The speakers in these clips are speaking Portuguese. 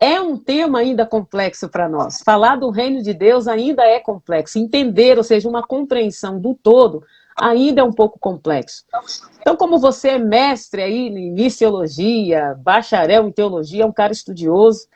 é um tema ainda complexo para nós. Falar do reino de Deus ainda é complexo. Entender, ou seja, uma compreensão do todo, ainda é um pouco complexo. Então, como você é mestre aí em missiologia, bacharel em teologia, é um cara estudioso,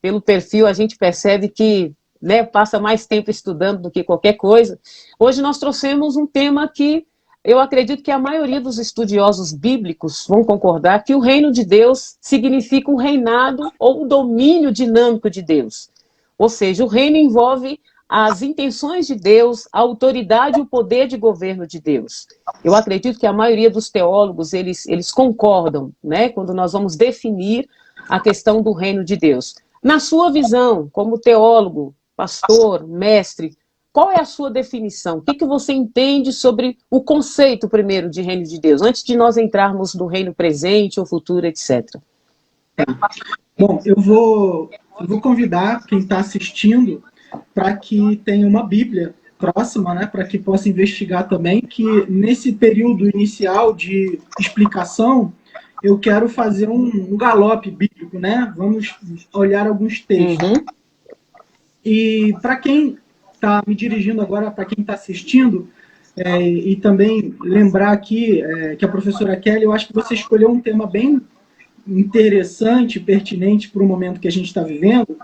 pelo perfil a gente percebe que, né, passa mais tempo estudando do que qualquer coisa. Hoje nós trouxemos um tema que eu acredito que a maioria dos estudiosos bíblicos vão concordar que o reino de Deus significa um reinado ou um domínio dinâmico de Deus. Ou seja, o reino envolve as intenções de Deus, a autoridade e o poder de governo de Deus. Eu acredito que a maioria dos teólogos, eles concordam, né, quando nós vamos definir a questão do reino de Deus. Na sua visão, como teólogo, pastor, mestre, qual é a sua definição? O que você entende sobre o conceito, primeiro, de reino de Deus, antes de nós entrarmos no reino presente ou futuro, etc.? Bom, eu vou convidar quem está assistindo para que tenha uma Bíblia próxima, né, para que possa investigar também, que nesse período inicial de explicação, eu quero fazer um galope bíblico, né? Vamos olhar alguns textos. Uhum. E para quem está me dirigindo agora, para quem está assistindo, e também lembrar aqui que a professora Kelly, eu acho que você escolheu um tema bem interessante, pertinente para o momento que a gente está vivendo.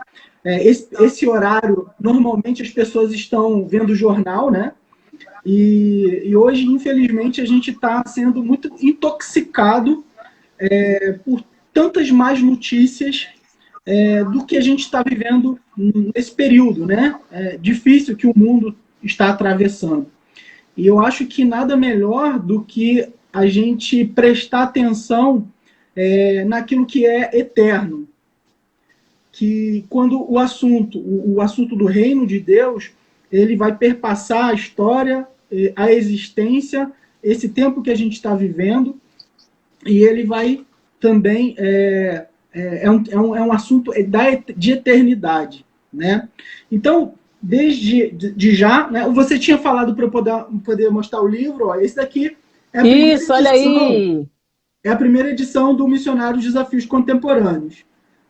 Esse horário, normalmente as pessoas estão vendo o jornal, né? E hoje, infelizmente, a gente está sendo muito intoxicado por tantas más notícias do que a gente está vivendo nesse período, né? Difícil que o mundo está atravessando. E eu acho que nada melhor do que a gente prestar atenção naquilo que é eterno. Que quando o assunto do reino de Deus, ele vai perpassar a história, a existência, esse tempo que a gente está vivendo, e ele vai também é um assunto de eternidade, né? Então, desde já, né, você tinha falado para eu poder mostrar o livro, ó, esse daqui é a primeira Isso, olha aí! É a primeira edição do Missionários Desafios Contemporâneos,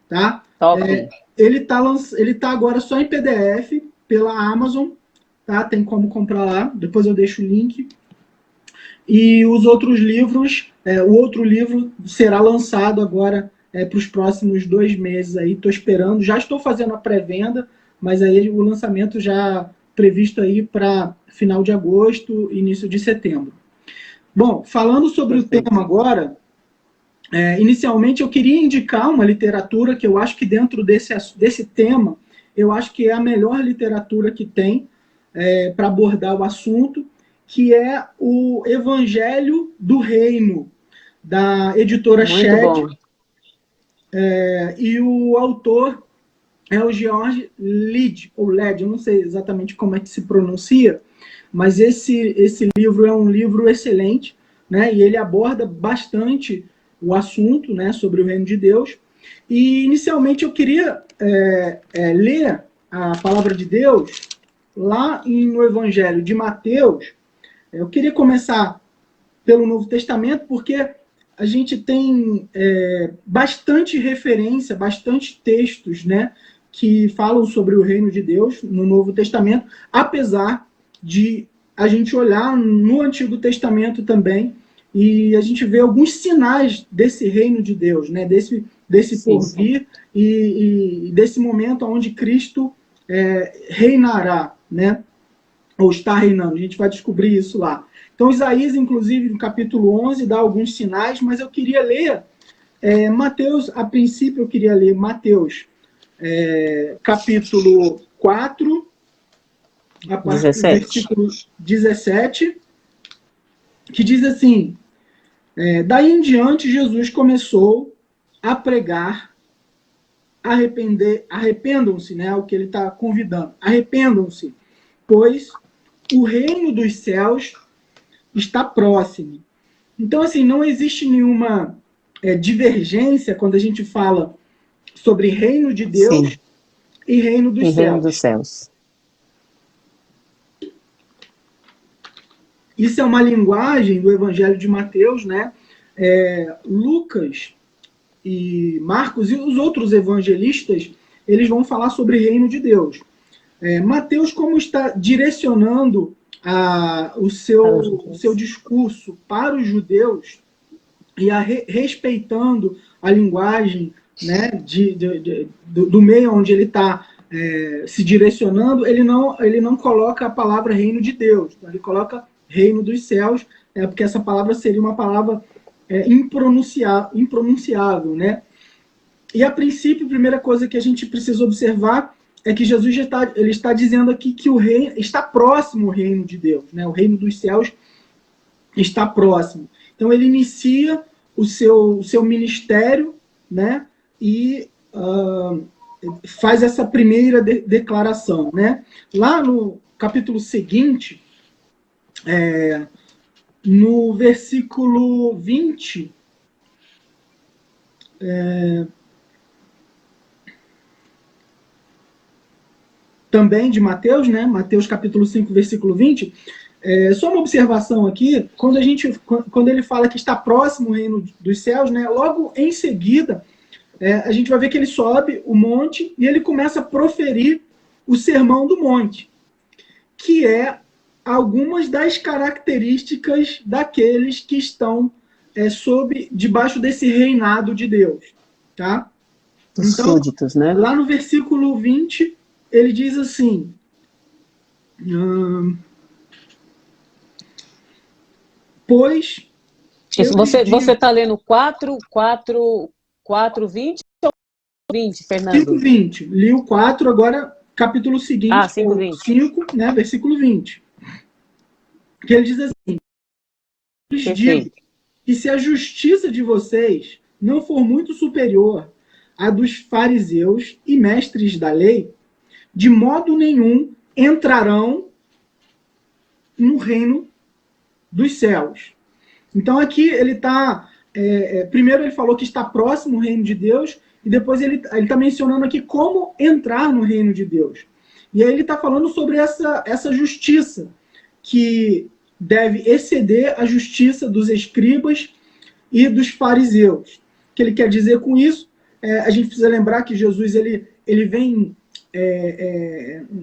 tá? Top! Ele tá agora só em PDF pela Amazon, tá? Tem como comprar lá, depois eu deixo o link. E os outros livros, o outro livro será lançado agora para os próximos 2 meses aí, estou esperando, já estou fazendo a pré-venda, mas aí o lançamento já previsto aí para final de agosto, início de setembro. Bom, falando sobre o tema agora, inicialmente eu queria indicar uma literatura que eu acho que dentro desse tema, eu acho que é a melhor literatura que tem para abordar o assunto, que é o Evangelho do Reino, da editora Shed, e o autor é o George Led, ou Led, eu não sei exatamente como é que se pronuncia, mas esse livro é um livro excelente, né, e ele aborda bastante o assunto, né, sobre o reino de Deus. E, inicialmente, eu queria ler a palavra de Deus lá no Evangelho de Mateus. Eu queria começar pelo Novo Testamento, porque a gente tem bastante referência, bastante textos, né, que falam sobre o reino de Deus no Novo Testamento, apesar de a gente olhar no Antigo Testamento também e a gente vê alguns sinais desse reino de Deus, né, desse porvir e desse momento onde Cristo reinará, né, ou está reinando. A gente vai descobrir isso lá. Então, Isaías, inclusive, no capítulo 11, dá alguns sinais, mas eu queria ler Mateus, a princípio eu queria ler Mateus, capítulo 4, a partir do versículo 17, que diz assim, daí em diante Jesus começou a pregar, arrependam-se, né, o que ele está convidando, arrependam-se, pois o reino dos céus está próximo. Então, assim, não existe nenhuma divergência quando a gente fala sobre reino de Deus e reino dos céus. Reino dos céus. Isso é uma linguagem do Evangelho de Mateus, né? Lucas, e Marcos e os outros evangelistas, eles vão falar sobre o reino de Deus. Mateus, como está direcionando o seu discurso para os judeus e respeitando a linguagem, né, do meio onde ele está se direcionando, ele não coloca a palavra reino de Deus, ele coloca reino dos céus, porque essa palavra seria uma palavra impronunciável, né? E a princípio, a primeira coisa que a gente precisa observar é que Jesus ele está dizendo aqui que o reino está próximo ao reino de Deus, né? O reino dos céus está próximo. Então ele inicia o seu ministério, né? E faz essa primeira declaração, né? Lá no capítulo seguinte, no versículo 20, também de Mateus, né? Mateus capítulo 5, versículo 20, só uma observação aqui, quando ele fala que está próximo o reino dos céus, né? Logo em seguida, a gente vai ver que ele sobe o monte e ele começa a proferir o sermão do monte, que é algumas das características daqueles que estão debaixo desse reinado de Deus, tá? Os súditos, né? Lá no versículo 20, ele diz assim, pois... Você está lendo 4, 20 ou 20, Fernando? 5, 20. Li o 4, agora capítulo seguinte, 5, 20. 5, né, versículo 20. Que ele diz assim, lhes digo que se a justiça de vocês não for muito superior à dos fariseus e mestres da lei, de modo nenhum entrarão no reino dos céus. Então aqui ele está... primeiro ele falou que está próximo o reino de Deus, e depois ele está mencionando aqui como entrar no reino de Deus. E aí ele está falando sobre essa justiça, que deve exceder a justiça dos escribas e dos fariseus. O que ele quer dizer com isso? A gente precisa lembrar que Jesus ele vem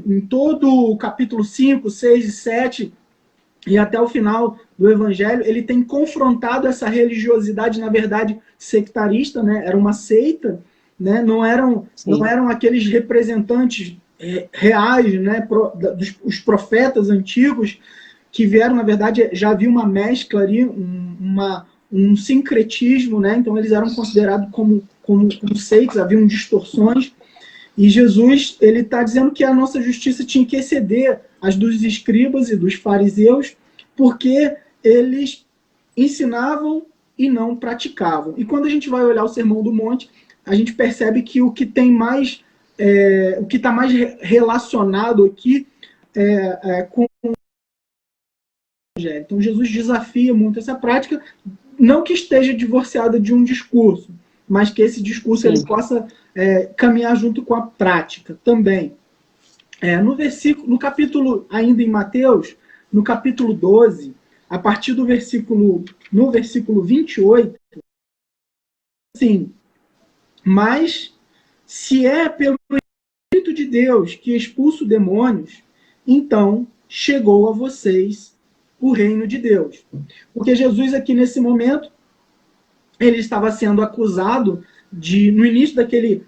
em todo o capítulo 5, 6 e 7, e até o final do Evangelho, ele tem confrontado essa religiosidade, na verdade, sectarista, né? Era uma seita, né? Não eram aqueles representantes reais, né? Os profetas antigos, que vieram, na verdade, já havia uma mescla ali, um sincretismo, né? Então eles eram considerados como seitas, haviam distorções, e Jesus ele está dizendo que a nossa justiça tinha que exceder as dos escribas e dos fariseus, porque eles ensinavam e não praticavam. E quando a gente vai olhar o Sermão do Monte, a gente percebe que o que está mais relacionado aqui com o Evangelho. Então Jesus desafia muito essa prática, não que esteja divorciada de um discurso, mas que esse discurso ele possa caminhar junto com a prática também. No capítulo, ainda em Mateus, no capítulo 12, a partir no versículo 28, assim, mas se é pelo Espírito de Deus que expulsa demônios, então chegou a vocês o reino de Deus. Porque Jesus aqui nesse momento, ele estava sendo acusado no início daquele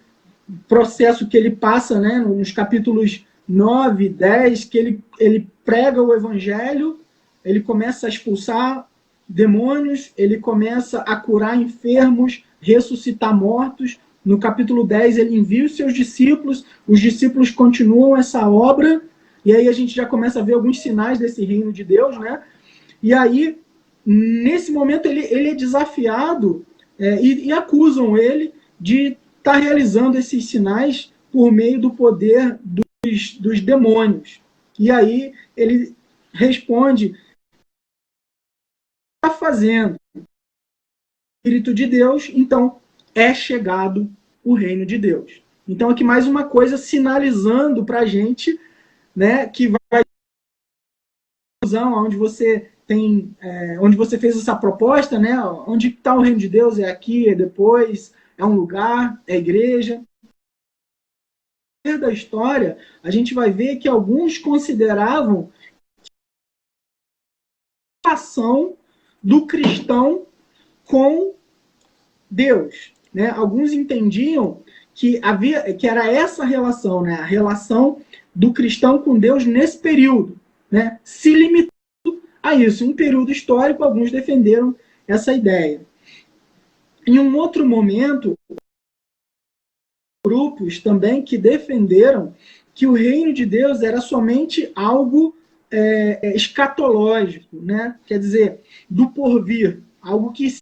processo que ele passa, né, nos capítulos 9, 10, que ele prega o evangelho, ele começa a expulsar demônios, ele começa a curar enfermos, ressuscitar mortos. No capítulo 10, ele envia os seus discípulos, os discípulos continuam essa obra, e aí a gente já começa a ver alguns sinais desse reino de Deus, né? E aí, nesse momento, ele é desafiado e acusam ele de estar realizando esses sinais por meio do poder dos demônios. E aí ele responde: está fazendo o Espírito de Deus, então é chegado o reino de Deus. Então aqui mais uma coisa sinalizando para a gente, né, que vai onde você tem, onde você fez essa proposta, né, onde está o reino de Deus, é aqui, é depois, é um lugar, é igreja. Da história, a gente vai ver que alguns consideravam a ação do cristão com Deus, né? Alguns entendiam que era essa relação, né? A relação do cristão com Deus nesse período, né? Se limitando a isso. Em um período histórico, alguns defenderam essa ideia. Em um outro momento, grupos também que defenderam que o reino de Deus era somente algo escatológico, né? Quer dizer, do porvir, algo que se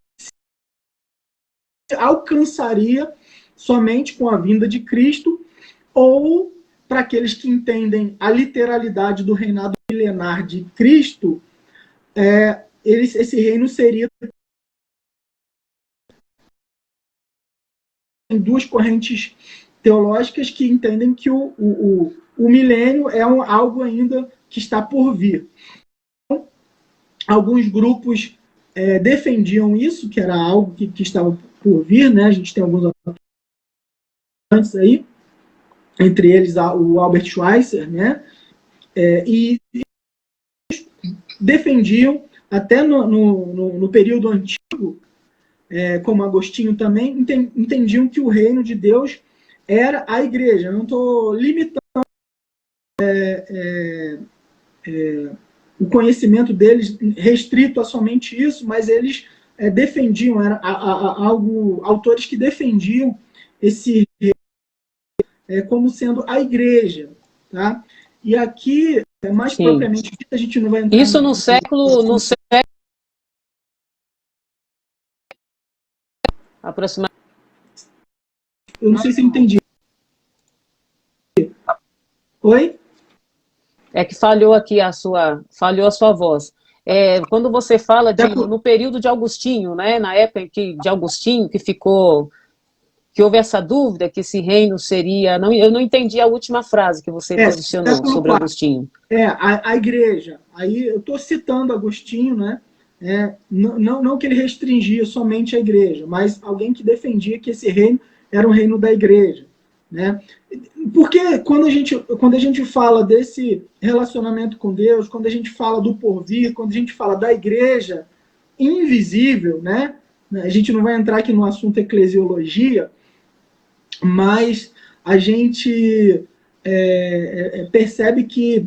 alcançaria somente com a vinda de Cristo, ou, para aqueles que entendem a literalidade do reinado milenar de Cristo, esse reino seria em duas correntes teológicas que entendem que o milênio é algo ainda que está por vir. Então, alguns grupos defendiam isso, que era algo que estava por vir, né? A gente tem alguns antes aí, entre eles o Albert Schweitzer, né? E defendiam, até no período antigo, como Agostinho também, entendiam que o reino de Deus era a igreja. Eu não estou limitando o conhecimento deles restrito a somente isso, mas eles defendiam, autores que defendiam esse como sendo a igreja. Tá? E aqui, mais Sim. propriamente dito, a gente não vai entrar... Isso no século aproximadamente... Eu não sei se eu entendi. Oi? É que falhou aqui a sua voz. Quando você fala no período de Agostinho, né, na época de Agostinho, que houve essa dúvida que esse reino seria... eu não entendi a última frase que você posicionou sobre Agostinho. A igreja. Aí eu estou citando Agostinho, né? Não que ele restringia somente a igreja, mas alguém que defendia que esse reino era um reino da igreja, né? Porque quando a gente fala desse relacionamento com Deus, quando a gente fala do porvir, quando a gente fala da igreja invisível, né? A gente não vai entrar aqui no assunto eclesiologia, mas a gente percebe que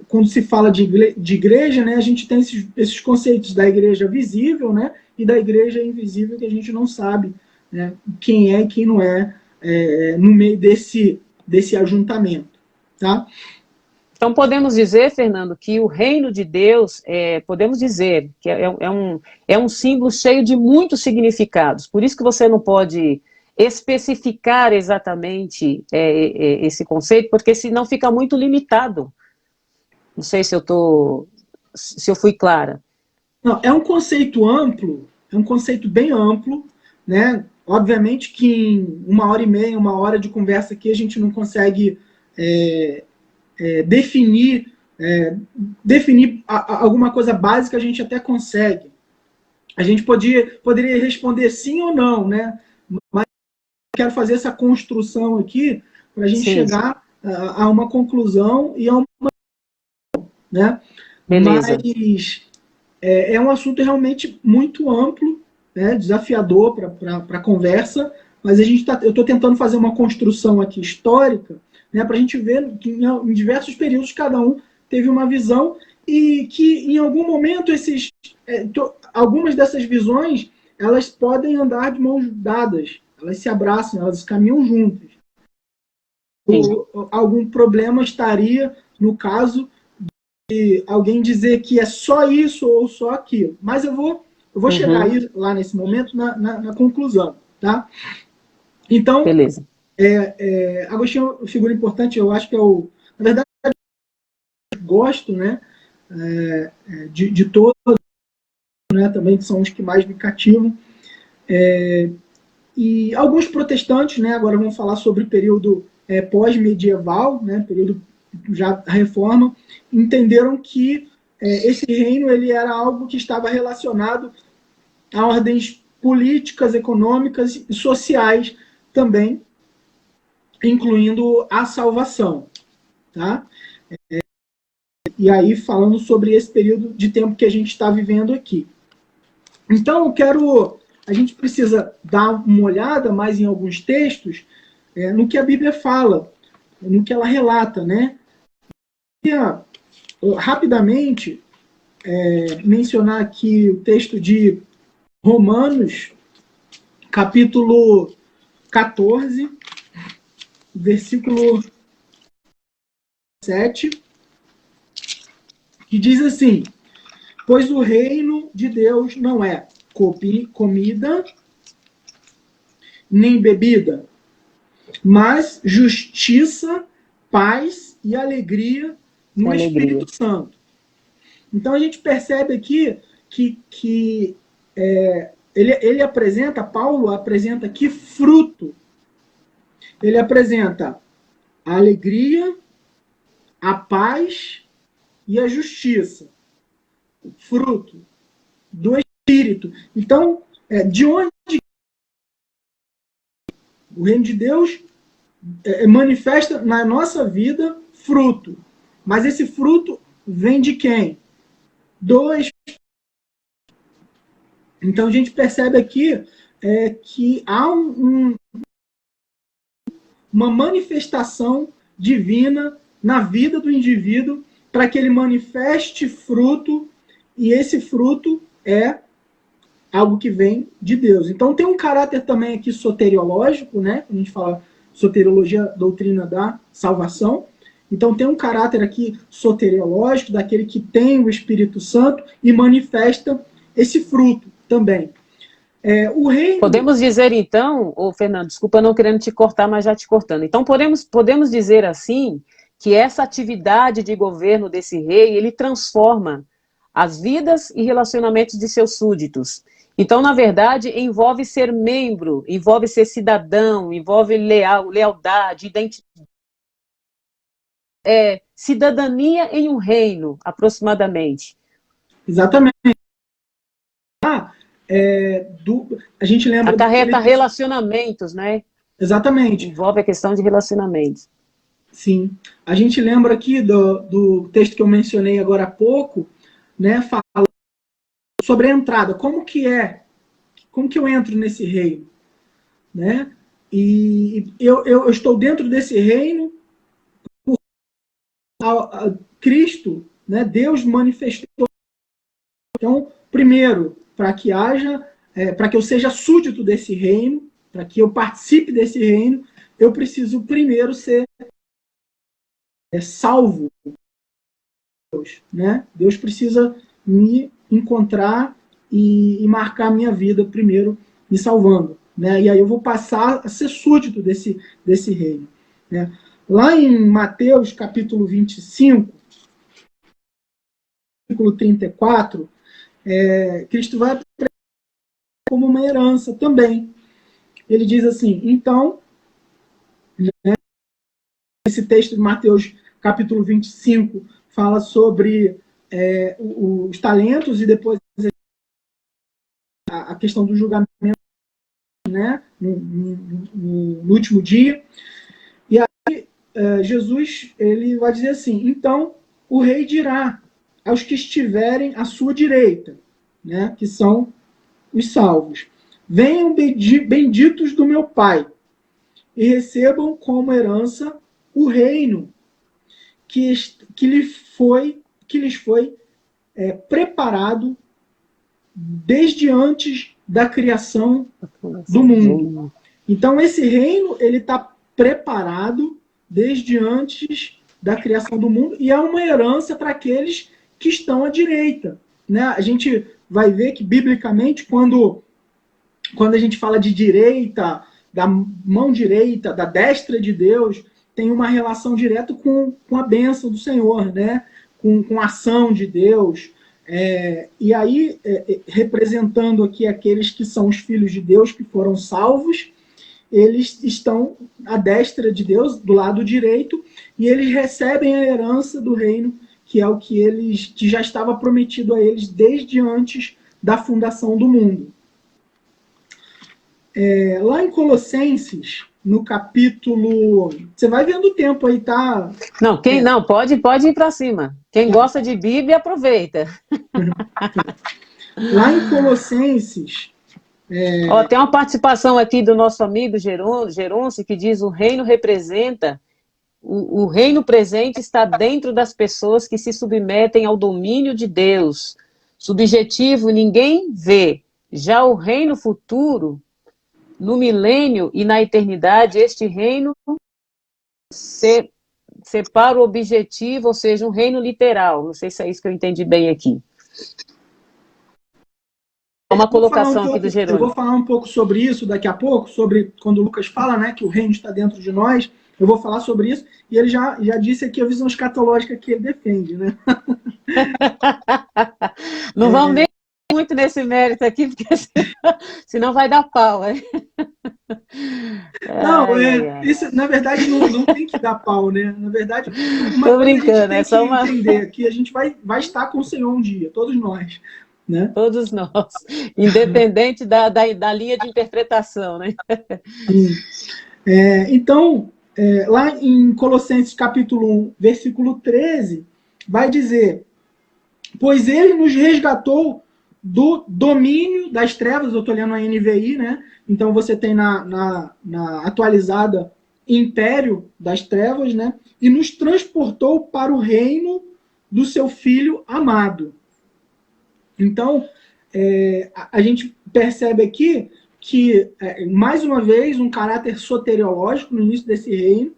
quando se fala de igreja, né, a gente tem esses conceitos da igreja visível, né, e da igreja invisível, que a gente não sabe, né, quem é e quem não é, no meio desse ajuntamento. Tá? Então, podemos dizer, Fernando, que o reino de Deus, podemos dizer que é um símbolo cheio de muitos significados. Por isso que você não pode especificar exatamente esse conceito, porque senão fica muito limitado. Não sei se eu fui clara. Não, é um conceito amplo, é um conceito bem amplo, né? Obviamente que em 1h30, 1 hora de conversa aqui, a gente não consegue definir alguma coisa básica, a gente até consegue. A gente poderia responder sim ou não, né? Mas eu quero fazer essa construção aqui para a gente chegar a uma conclusão e a uma... Né? Beleza. Mas é um assunto realmente muito amplo, né? Desafiador para a conversa, mas eu estou tentando fazer uma construção aqui histórica, né, para a gente ver que em diversos períodos cada um teve uma visão e que em algum momento algumas dessas visões elas podem andar de mãos dadas, elas se abraçam, elas caminham juntas. Algum problema estaria no caso de alguém dizer que é só isso ou só aquilo, mas eu vou chegar aí, lá nesse momento na conclusão, tá? Então, beleza. Agostinho é uma figura importante, eu acho que na verdade, eu gosto, né, de todos, né, também são os que mais me cativam. E alguns protestantes, né, agora vamos falar sobre o período pós-medieval, né, período já da Reforma, entenderam que esse reino ele era algo que estava relacionado a ordens políticas, econômicas e sociais também, incluindo a salvação. Tá? E aí falando sobre esse período de tempo que a gente está vivendo aqui. Então, a gente precisa dar uma olhada mais em alguns textos no que a Bíblia fala, no que ela relata, né? Rapidamente, mencionar aqui o texto de Romanos, capítulo 14, versículo 7, que diz assim: pois o reino de Deus não é comida nem bebida, mas justiça, paz e alegria no Espírito Santo. Então a gente percebe aqui que Paulo apresenta aqui fruto. Ele apresenta a alegria, a paz e a justiça. Fruto do Espírito. Então, de onde o reino de Deus manifesta na nossa vida fruto. Mas esse fruto vem de quem? Do Espírito. Então a gente percebe aqui que há uma manifestação divina na vida do indivíduo para que ele manifeste fruto, e esse fruto é algo que vem de Deus. Então tem um caráter também aqui soteriológico, né? Quando a gente fala soteriologia, doutrina da salvação. Então tem um caráter aqui soteriológico, daquele que tem o Espírito Santo e manifesta esse fruto também. O reino... Podemos dizer então, Fernando, desculpa não querendo te cortar, mas já te cortando. Então podemos dizer assim, que essa atividade de governo desse rei, ele transforma as vidas e relacionamentos de seus súditos. Então, na verdade, envolve ser membro, envolve ser cidadão, envolve lealdade, identidade. Cidadania em um reino, aproximadamente. Exatamente. A gente lembra... Acarreta relacionamentos, né? Exatamente. Envolve a questão de relacionamentos. Sim. A gente lembra aqui do texto que eu mencionei agora há pouco, né, fala sobre a entrada. Como que eu entro nesse reino? Né? E eu estou dentro desse reino por Cristo, né? Deus manifestou. Então, primeiro, para que eu seja súdito desse reino, para que eu participe desse reino, eu preciso primeiro ser salvo. Né? Deus precisa me encontrar e marcar minha vida primeiro me salvando. Né? E aí eu vou passar a ser súdito desse reino. Né? Lá em Mateus capítulo 25, versículo 34, Cristo vai como uma herança também. Ele diz assim, então, né, esse texto de Mateus capítulo 25 fala sobre os talentos e depois a questão do julgamento, né, no último dia. E aí Jesus ele vai dizer assim, então o rei dirá aos que estiverem à sua direita, né, que são os salvos, venham benditos do meu Pai e recebam como herança o reino que lhes foi preparado desde antes da criação do mundo. Então esse reino ele está preparado desde antes da criação do mundo e é uma herança para aqueles que estão à direita. Né? A gente vai ver que biblicamente quando a gente fala de direita, da mão direita, da destra de Deus, tem uma relação direta com a bênção do Senhor, né? com a ação de Deus. E aí, representando aqui aqueles que são os filhos de Deus, que foram salvos, eles estão à destra de Deus, do lado direito, e eles recebem a herança do reino, que é o que já estava prometido a eles desde antes da fundação do mundo. Lá em Colossenses, no capítulo... Você vai vendo o tempo aí, tá? Não, quem não, pode ir para cima. Quem gosta de Bíblia, aproveita. Lá em Colossenses... Ó, tem uma participação aqui do nosso amigo Gerunce, que diz: o reino representa, o reino presente está dentro das pessoas que se submetem ao domínio de Deus. Subjetivo, ninguém vê. Já o reino futuro, no milênio e na eternidade, este reino separa o objetivo, ou seja, um reino literal. Não sei se é isso que eu entendi bem aqui. Uma colocação aqui do Eu vou Jerônimo. falar um pouco sobre isso daqui a pouco, sobre quando o Lucas fala, né, que o reino está dentro de nós. Eu vou falar sobre isso, e ele já disse aqui a visão escatológica que ele defende, né? Não vamos nem muito nesse mérito aqui, porque senão vai dar pau. Não, isso, na verdade, não tem que dar pau, né? Na verdade, uma Tô coisa brincando, a gente é só uma... entender, que a gente vai estar com o Senhor um dia, todos nós, né? Todos nós, independente da linha de interpretação, né? Sim. Então, lá em Colossenses capítulo 1, versículo 13, vai dizer: pois ele nos resgatou do domínio das trevas. Eu estou lendo a NVI, né? Então você tem na atualizada império das trevas, né? E nos transportou para o reino do seu Filho amado. Então, a gente percebe aqui que, mais uma vez, um caráter soteriológico no início desse reino,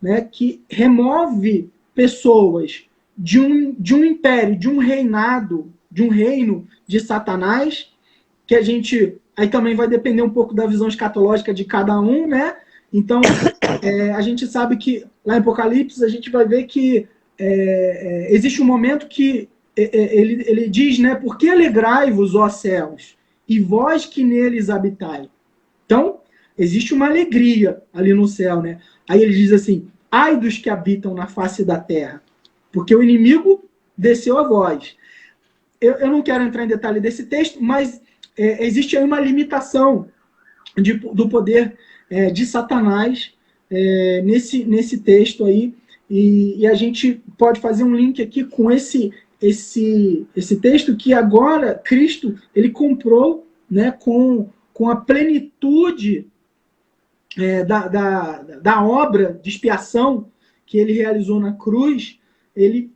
né, que remove pessoas de um império, de um reinado, de um reino de Satanás, que a gente... Aí também vai depender um pouco da visão escatológica de cada um, né? Então, a gente sabe que, lá em Apocalipse, a gente vai ver que existe um momento que ele diz, né? Por que alegrai-vos, ó céus, e vós que neles habitai? Então, existe uma alegria ali no céu, né? Aí ele diz assim: ai dos que habitam na face da terra, porque o inimigo desceu a vós. Eu não quero entrar em detalhe desse texto, mas existe aí uma limitação do poder de Satanás nesse texto aí, e a gente pode fazer um link aqui com esse texto, que agora Cristo ele comprou, né, com a plenitude da obra de expiação que ele realizou na cruz. Ele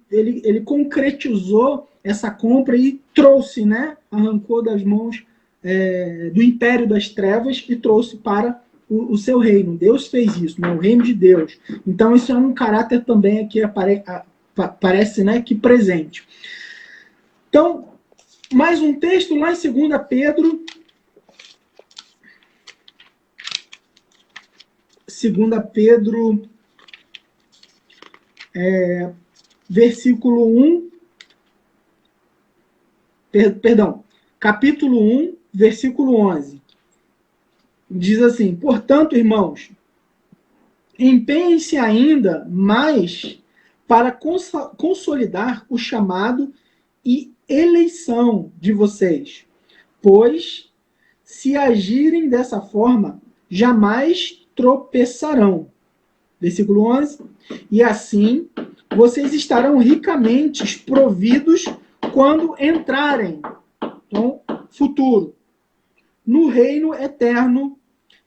concretizou essa compra e trouxe, né, arrancou das mãos do império das trevas e trouxe para o seu reino. Deus fez isso, né, o reino de Deus. Então isso é um caráter também que aparece, né, que presente. Então, mais um texto lá em 2 Pedro. 2 Pedro, versículo 1, perdão, capítulo 1, versículo 11. Diz assim: portanto, irmãos, empenhem-se ainda mais para consolidar o chamado e eleição de vocês, pois, se agirem dessa forma, jamais tropeçarão. Versículo 11. E assim, vocês estarão ricamente providos quando entrarem, então, futuro, no reino eterno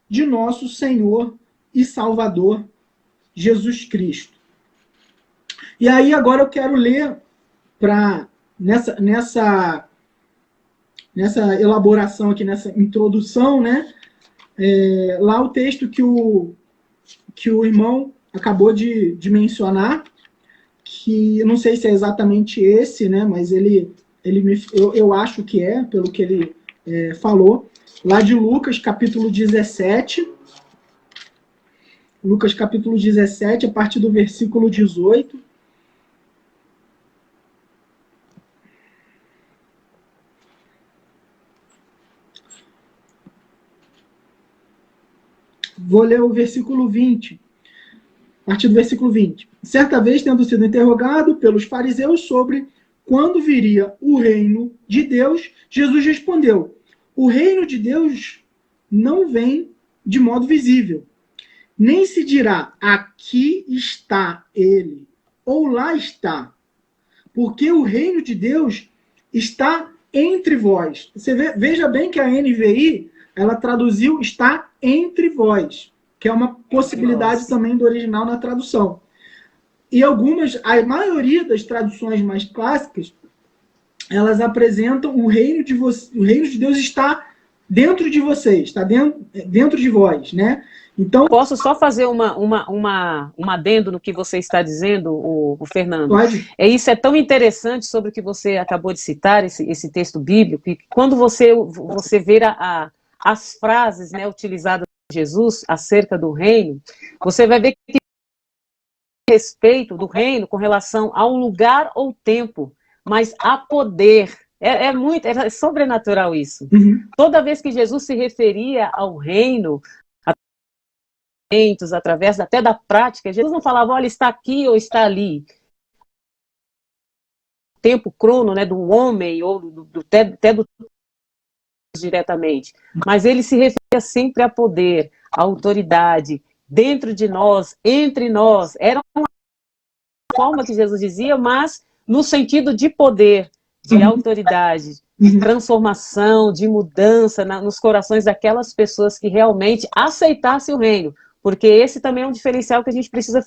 de nosso Senhor e Salvador, Jesus Cristo. E aí agora eu quero ler, nessa elaboração aqui, nessa introdução, né, lá o texto que o irmão acabou de mencionar, que eu não sei se é exatamente esse, né, mas eu acho que é, pelo que ele falou, lá de Lucas, capítulo 17. Lucas, capítulo 17, a partir do versículo 18. Vou ler o versículo 20. A partir do versículo 20. Certa vez, tendo sido interrogado pelos fariseus sobre quando viria o reino de Deus, Jesus respondeu: o reino de Deus não vem de modo visível. Nem se dirá, aqui está ele, ou lá está, porque o reino de Deus está entre vós. Você veja bem que a NVI, ela traduziu está entre vós, que é uma possibilidade também do original na tradução. E a maioria das traduções mais clássicas, elas apresentam o reino de Deus está dentro de vocês, está dentro de vós, né? Então, posso só fazer um adendo no que você está dizendo, o Fernando? Pode. Isso é tão interessante sobre o que você acabou de citar, esse texto bíblico, que quando você vê as frases, né, utilizadas por Jesus acerca do reino, você vai ver que respeito do reino com relação a um lugar ou tempo, mas a poder. É sobrenatural isso. Uhum. Toda vez que Jesus se referia ao reino, através até da prática, Jesus não falava, olha, está aqui ou está ali. O tempo crono, né, do homem, ou até do diretamente. Mas ele se referia sempre a poder, a autoridade, dentro de nós, entre nós. Era uma forma que Jesus dizia, mas no sentido de poder, de autoridade, de transformação, de mudança nos corações daquelas pessoas que realmente aceitassem o reino. Porque esse também é um diferencial que a gente precisa.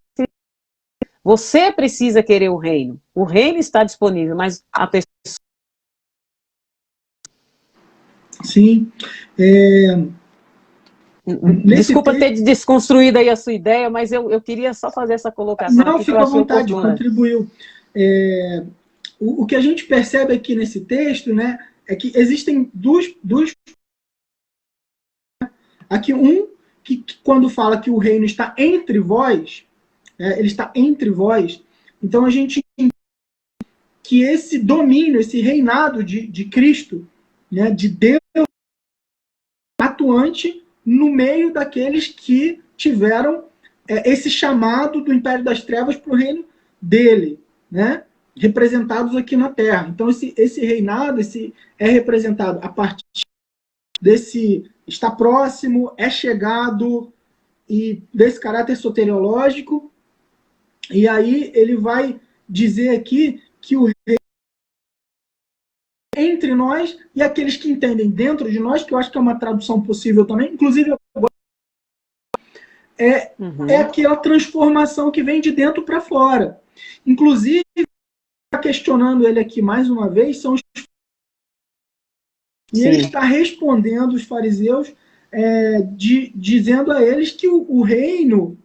Você precisa querer o reino. O reino está disponível, mas a pessoa. Sim. Desculpa ter desconstruído aí a sua ideia, mas eu queria só fazer essa colocação. Não, aqui, fica à vontade, contribuiu. O que a gente percebe aqui nesse texto, né, é que existem dois. Aqui que quando fala que o reino está entre vós, ele está entre vós, então a gente entende que esse domínio, esse reinado de Cristo, né, de Deus, atuante no meio daqueles que tiveram esse chamado do Império das Trevas para o reino dele, né, representados aqui na Terra. Então esse reinado é representado a partir desse está próximo, é chegado, e desse caráter soteriológico. E aí ele vai dizer aqui que o rei entre nós e aqueles que entendem dentro de nós, que eu acho que é uma tradução possível também, inclusive é aquela transformação que vem de dentro para fora. Inclusive, questionando ele aqui mais uma vez, são os e ele está respondendo os fariseus, dizendo a eles que o reino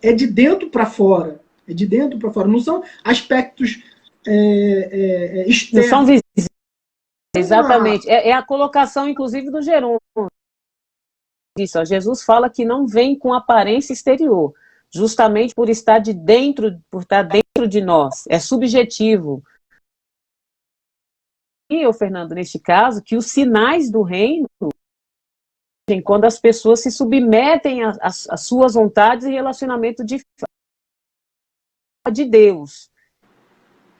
é de dentro para fora. É de dentro para fora. Não são aspectos externos. Não são visíveis. Exatamente. É a colocação, inclusive, do Jerônimo. Isso, ó, Jesus fala que não vem com aparência exterior, justamente por estar dentro de nós. É subjetivo. E, Fernando, neste caso, que os sinais do reino, quando as pessoas se submetem às suas vontades e relacionamento de Deus.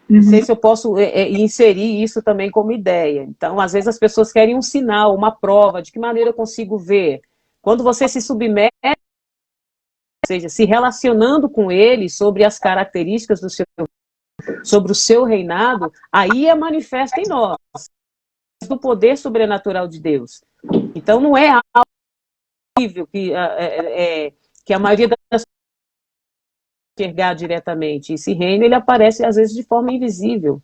Não sei se eu posso inserir isso também como ideia. Então, às vezes as pessoas querem um sinal, uma prova, de que maneira eu consigo ver. Quando você se submete, ou seja, se relacionando com ele sobre as características sobre o seu reinado, aí é manifesta em nós do poder sobrenatural de Deus. Então, não é algo que a maioria das pessoas enxergar diretamente. Esse reino, ele aparece, às vezes, de forma invisível.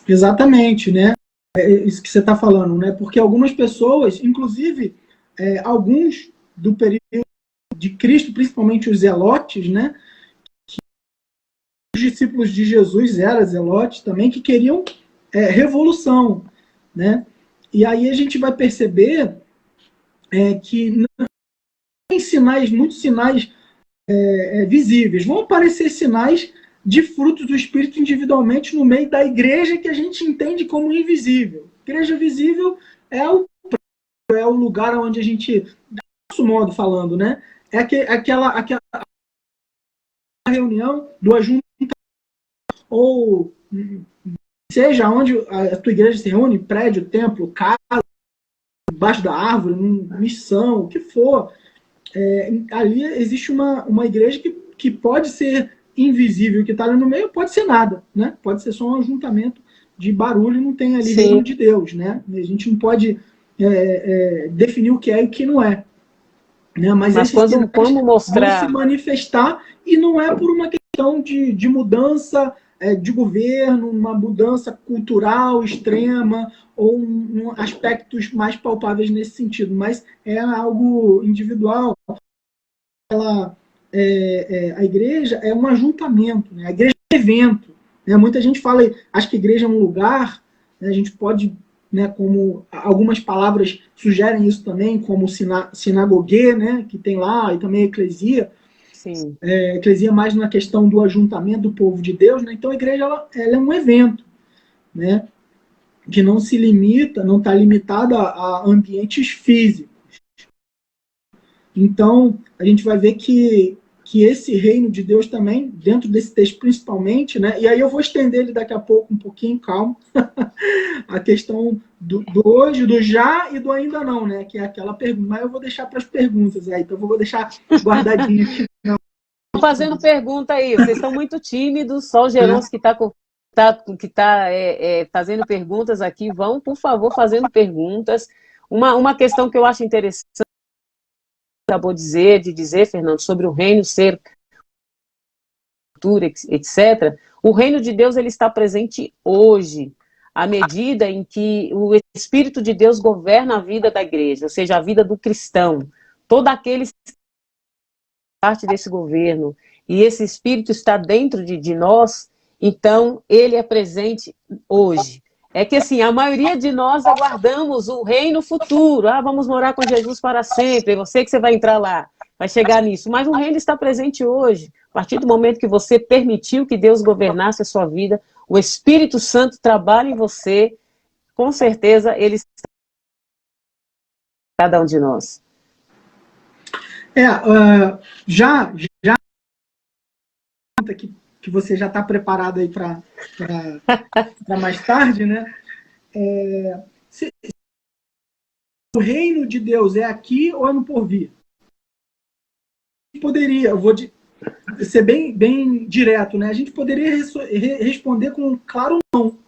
Exatamente, né? É isso que você está falando, né? Porque algumas pessoas, inclusive, alguns do período de Cristo, principalmente os zelotes, né? Os discípulos de Jesus eram zelotes também, que queriam revolução, né? E aí a gente vai perceber que não tem sinais, muitos sinais visíveis. Vão aparecer sinais de frutos do Espírito individualmente no meio da igreja que a gente entende como invisível. Igreja visível é o lugar onde a gente, do nosso modo falando, né? É aquela reunião do ajuntamento, ou seja onde a tua igreja se reúne, prédio, templo, casa, debaixo da árvore, missão, o que for. Ali existe uma igreja que pode ser invisível, que está ali no meio, pode ser nada, né? Pode ser só um ajuntamento de barulho, não tem ali reino de Deus, né? A gente não pode definir o que é e o que não é. Né? Mas esses quando mostrar... vão se manifestar, e não é por uma questão de mudança de governo, uma mudança cultural extrema, ou aspectos mais palpáveis nesse sentido, mas é algo individual. A igreja é um ajuntamento, né? A igreja é um evento. Né? Muita gente fala, acho que a igreja é um lugar, né? A gente pode, né, como algumas palavras sugerem isso também, como sinagogue, né, que tem lá, e também a eclesia. Sim. Eclesia mais na questão do ajuntamento do povo de Deus, né? Então a igreja ela é um evento, né, que não se limita, não está limitada a ambientes físicos. Então a gente vai ver que esse reino de Deus também, dentro desse texto principalmente, né, e aí eu vou estender ele daqui a pouco um pouquinho, calma, a questão do hoje, do já e do ainda não, né, que é aquela pergunta, mas eu vou deixar para as perguntas aí, então eu vou deixar guardadinho aqui. Estou fazendo pergunta aí, vocês estão muito tímidos, só o Gerons que está fazendo perguntas aqui, vão, por favor, fazendo perguntas. Uma questão que eu acho interessante, acabou de dizer, Fernando, sobre o reino ser cultura, etc. O reino de Deus ele está presente hoje, à medida em que o Espírito de Deus governa a vida da igreja, ou seja, a vida do cristão. Todo aquele que faz parte desse governo, e esse Espírito está dentro de nós, então ele é presente hoje. É que assim, a maioria de nós aguardamos o reino futuro. Vamos morar com Jesus para sempre, você vai entrar lá, vai chegar nisso. Mas o reino está presente hoje. A partir do momento que você permitiu que Deus governasse a sua vida, o Espírito Santo trabalha em você, com certeza ele está em cada um de nós. Já que você já está preparado aí para mais tarde, né? O reino de Deus é aqui ou é no porvir? Eu vou ser bem direto, né? A gente poderia responder com um claro não.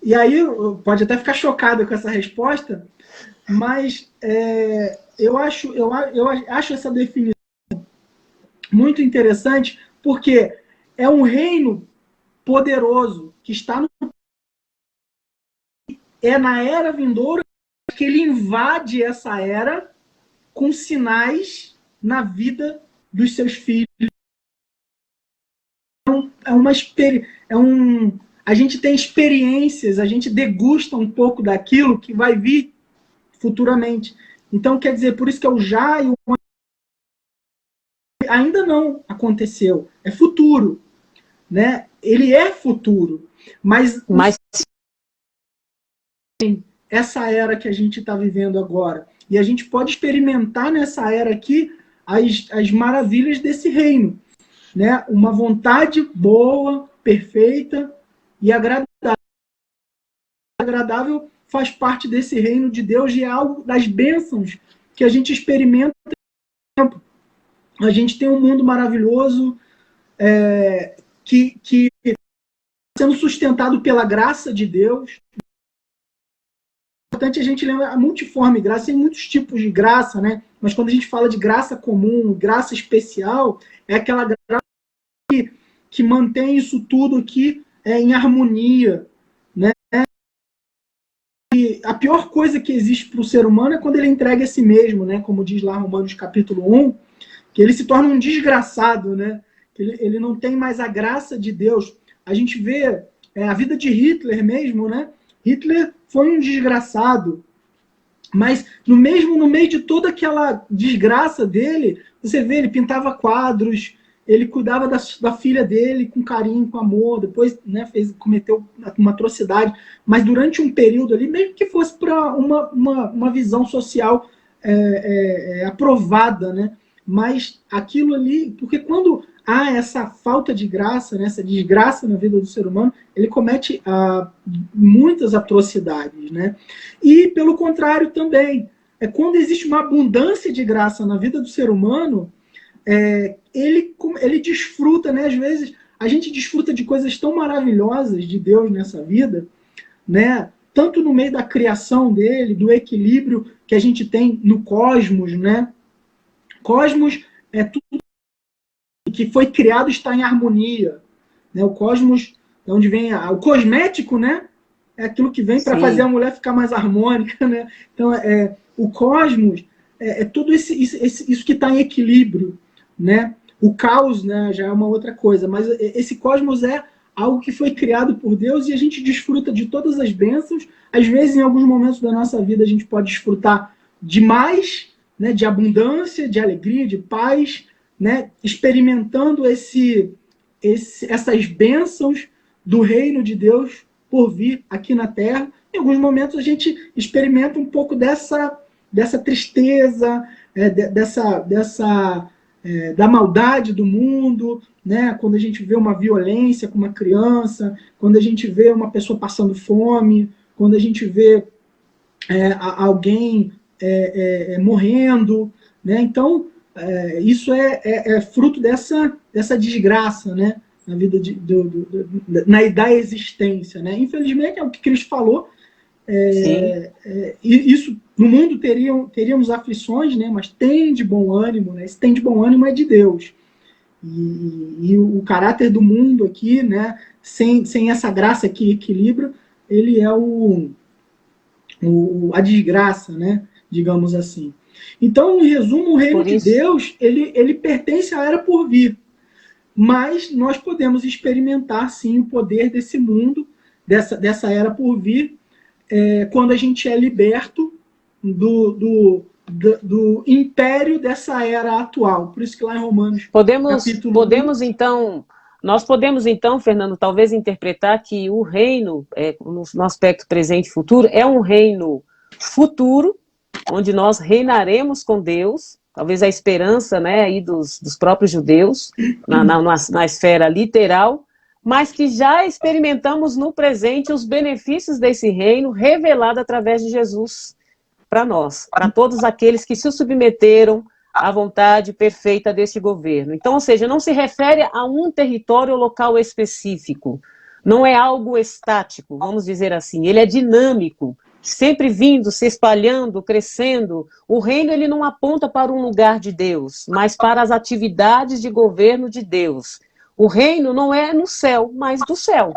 E aí, pode até ficar chocado com essa resposta, mas eu acho essa definição muito interessante, porque é um reino poderoso que está na era vindoura, que ele invade essa era com sinais na vida dos seus filhos. A gente tem experiências, a gente degusta um pouco daquilo que vai vir futuramente. Então, quer dizer, por isso que é o já e o ainda não aconteceu. É futuro. Né? Ele é futuro. Mas essa era que a gente está vivendo agora. E a gente pode experimentar nessa era aqui as maravilhas desse reino. Né? Uma vontade boa, perfeita e agradável. Agradável faz parte desse reino de Deus e é algo das bênçãos que a gente experimenta. A gente tem um mundo maravilhoso que sendo sustentado pela graça de Deus. É importante a gente lembrar a multiforme graça, tem muitos tipos de graça, né? Mas quando a gente fala de graça comum, graça especial, é aquela graça que mantém isso tudo aqui em harmonia, né? E a pior coisa que existe para o ser humano é quando ele entrega a si mesmo, né? Como diz lá Romanos capítulo 1, que ele se torna um desgraçado, né? Que ele não tem mais a graça de Deus. A gente vê a vida de Hitler mesmo, né? Hitler foi um desgraçado, mas no meio de toda aquela desgraça dele, você vê, ele pintava quadros, ele cuidava da filha dele com carinho, com amor, depois, né, cometeu uma atrocidade, mas durante um período ali, mesmo que fosse para uma visão social aprovada, né, mas aquilo ali, porque quando há essa falta de graça, né, essa desgraça na vida do ser humano, ele comete muitas atrocidades, né? E pelo contrário também, quando existe uma abundância de graça na vida do ser humano, ele desfruta, né? Às vezes a gente desfruta de coisas tão maravilhosas de Deus nessa vida, né? Tanto no meio da criação dele, do equilíbrio que a gente tem no cosmos, né? Cosmos é tudo que foi criado está em harmonia, né? O cosmos, de onde vem o cosmético, né? É aquilo que vem para fazer a mulher ficar mais harmônica, né? Então, o cosmos tudo isso que está em equilíbrio, né? O caos, né, já é uma outra coisa, mas esse cosmos é algo que foi criado por Deus e a gente desfruta de todas as bênçãos. Às vezes, em alguns momentos da nossa vida, a gente pode desfrutar de mais, né, de abundância, de alegria, de paz, né, experimentando essas bênçãos do reino de Deus por vir aqui na Terra. Em alguns momentos, a gente experimenta um pouco dessa tristeza, da maldade do mundo, né? Quando a gente vê uma violência com uma criança, quando a gente vê uma pessoa passando fome, quando a gente vê alguém morrendo, né? Então, isso é fruto dessa desgraça, né? Na vida da existência, né? Infelizmente, é o que Cristo falou. Isso no mundo teríamos aflições, né? Mas tem de bom ânimo, né? Esse tem de bom ânimo é de Deus. E o caráter do mundo aqui, né? Sem essa graça que equilibra, ele é a desgraça, né? Digamos assim. Então, em resumo, o reino de Deus ele pertence à era por vir. Mas nós podemos experimentar, sim, o poder desse mundo, dessa era por vir, quando a gente é liberto do império dessa era atual. Por isso que lá em Romanos, nós podemos então, Fernando, talvez interpretar que o reino, no aspecto presente e futuro, é um reino futuro, onde nós reinaremos com Deus, talvez a esperança, né, aí dos próprios judeus, na esfera literal, mas que já experimentamos no presente os benefícios desse reino revelado através de Jesus para nós, para todos aqueles que se submeteram à vontade perfeita desse governo. Então, ou seja, não se refere a um território ou local específico, não é algo estático, vamos dizer assim, ele é dinâmico, sempre vindo, se espalhando, crescendo. O reino ele não aponta para um lugar de Deus, mas para as atividades de governo de Deus. O reino não é no céu, mas do céu.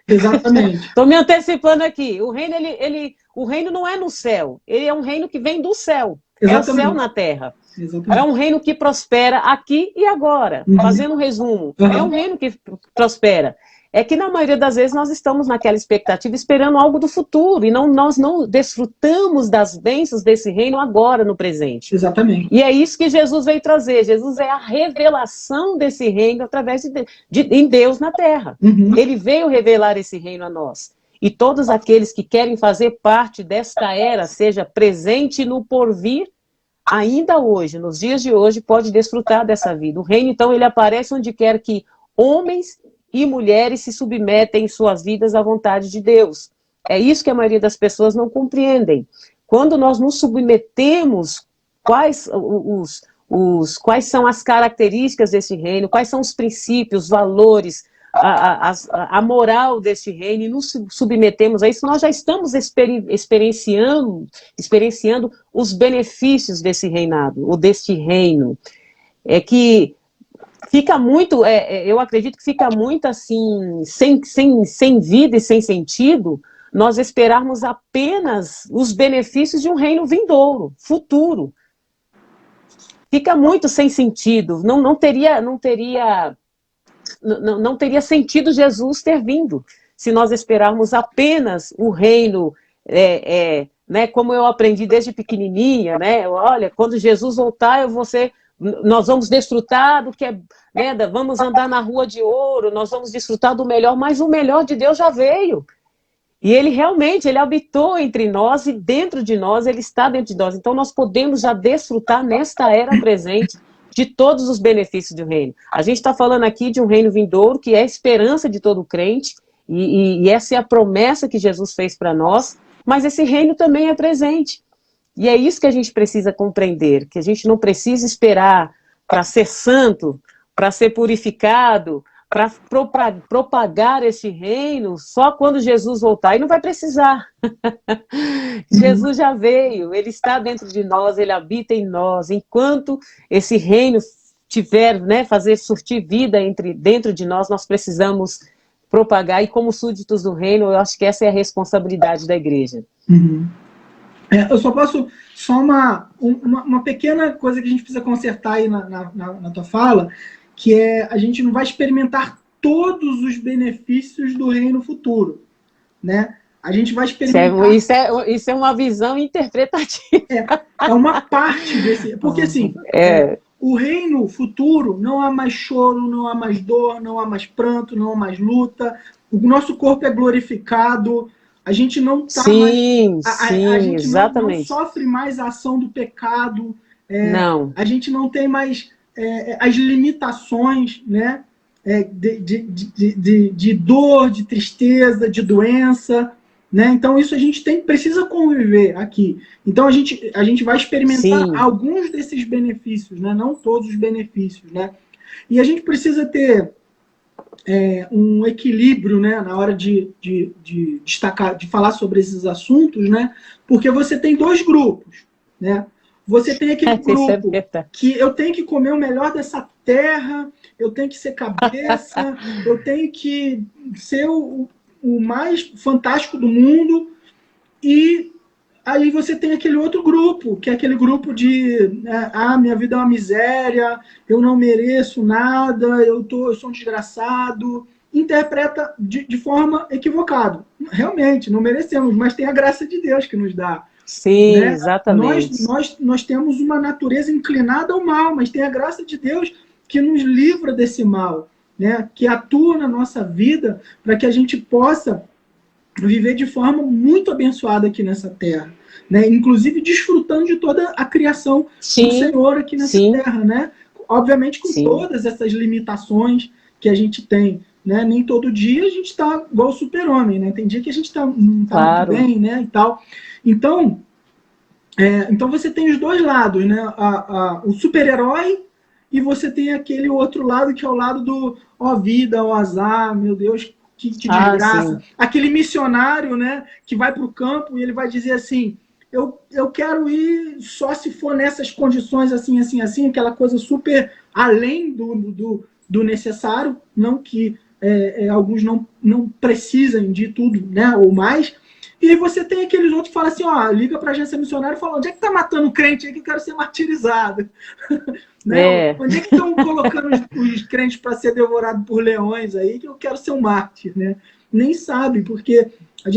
Exatamente. Estou me antecipando aqui. O reino não é no céu, ele é um reino que vem do céu. Exatamente. É o céu na terra. Exatamente. É um reino que prospera aqui e agora. Fazendo um resumo, é um reino que prospera. É que na maioria das vezes nós estamos naquela expectativa esperando algo do futuro e nós não desfrutamos das bênçãos desse reino agora no presente. Exatamente. E é isso que Jesus veio trazer. Jesus é a revelação desse reino através em Deus na terra. Ele veio revelar esse reino a nós. E todos aqueles que querem fazer parte desta era, seja presente no porvir, ainda hoje, nos dias de hoje, pode desfrutar dessa vida. O reino, então, ele aparece onde quer que homens e mulheres se submetem em suas vidas à vontade de Deus. É isso que a maioria das pessoas não compreendem. Quando nós nos submetemos, quais são as características desse reino, quais são os princípios, valores, a moral deste reino, e nos submetemos a isso, nós já estamos experienciando os benefícios desse reinado, ou deste reino. É que fica muito, eu acredito que fica muito assim, sem vida e sem sentido, nós esperarmos apenas os benefícios de um reino vindouro, futuro. Fica muito sem sentido, não teria sentido Jesus ter vindo, se nós esperarmos apenas o reino, né, como eu aprendi desde pequenininha, né, olha, quando Jesus voltar, nós vamos desfrutar do que né, vamos andar na rua de ouro, nós vamos desfrutar do melhor, mas o melhor de Deus já veio. E ele realmente, ele habitou entre nós e dentro de nós, ele está dentro de nós. Então nós podemos já desfrutar nesta era presente de todos os benefícios do reino. A gente está falando aqui de um reino vindouro, que é a esperança de todo crente, e essa é a promessa que Jesus fez para nós, mas esse reino também é presente. E é isso que a gente precisa compreender, que a gente não precisa esperar para ser santo, para ser purificado, para propagar esse reino só quando Jesus voltar. E não vai precisar. Jesus já veio, ele está dentro de nós, ele habita em nós. Enquanto esse reino tiver, né, fazer surtir vida dentro de nós, nós precisamos propagar. E como súditos do reino, eu acho que essa é a responsabilidade da igreja. Uhum. Eu só posso, só uma pequena coisa que a gente precisa consertar aí na tua fala, que é a gente não vai experimentar todos os benefícios do reino futuro, né? A gente vai experimentar... Isso é uma visão interpretativa. É uma parte desse... Porque assim, o reino futuro não há mais choro, não há mais dor, não há mais pranto, não há mais luta, o nosso corpo é glorificado, a gente não tá mais... A gente exatamente. não sofre mais a ação do pecado, não. A gente não tem mais as limitações, né, de dor, de tristeza, de doença, né? Então isso a gente precisa conviver aqui. Então a gente vai experimentar alguns desses benefícios, né? Não todos os benefícios, né? E a gente precisa ter um equilíbrio, né, na hora de destacar, de falar sobre esses assuntos, né? Porque você tem dois grupos, né? Você tem aquele grupo que eu tenho que comer o melhor dessa terra, eu tenho que ser cabeça, eu tenho que ser o mais fantástico do mundo. E aí você tem aquele outro grupo, que é aquele grupo de minha vida é uma miséria, eu não mereço nada, eu sou um desgraçado. Interpreta de forma equivocada. Realmente, não merecemos, mas tem a graça de Deus que nos dá. Sim, né? Exatamente. Nós temos uma natureza inclinada ao mal, mas tem a graça de Deus que nos livra desse mal, né? Que atua na nossa vida para que a gente possa viver de forma muito abençoada aqui nessa terra, né? Inclusive desfrutando de toda a criação do Senhor aqui nessa terra, né? Obviamente com todas essas limitações que a gente tem, né? Nem todo dia a gente está igual o super-homem, né? Tem dia que a gente não tá muito bem, né? E tal. Então você tem os dois lados, né? O super-herói e você tem aquele outro lado que é o lado do vida, azar, meu Deus, que desgraça. Aquele missionário, né, que vai para o campo e ele vai dizer assim, eu quero ir só se for nessas condições assim, assim, assim, aquela coisa super além do necessário, não que alguns não precisem de tudo, né, ou mais. E você tem aqueles outros que falam assim, liga para a agência missionária e fala, onde é que tá matando crente aí que eu quero ser martirizado? Né? Onde é que estão colocando os crentes para ser devorados por leões aí que eu quero ser um mártir, né? Nem sabe, porque a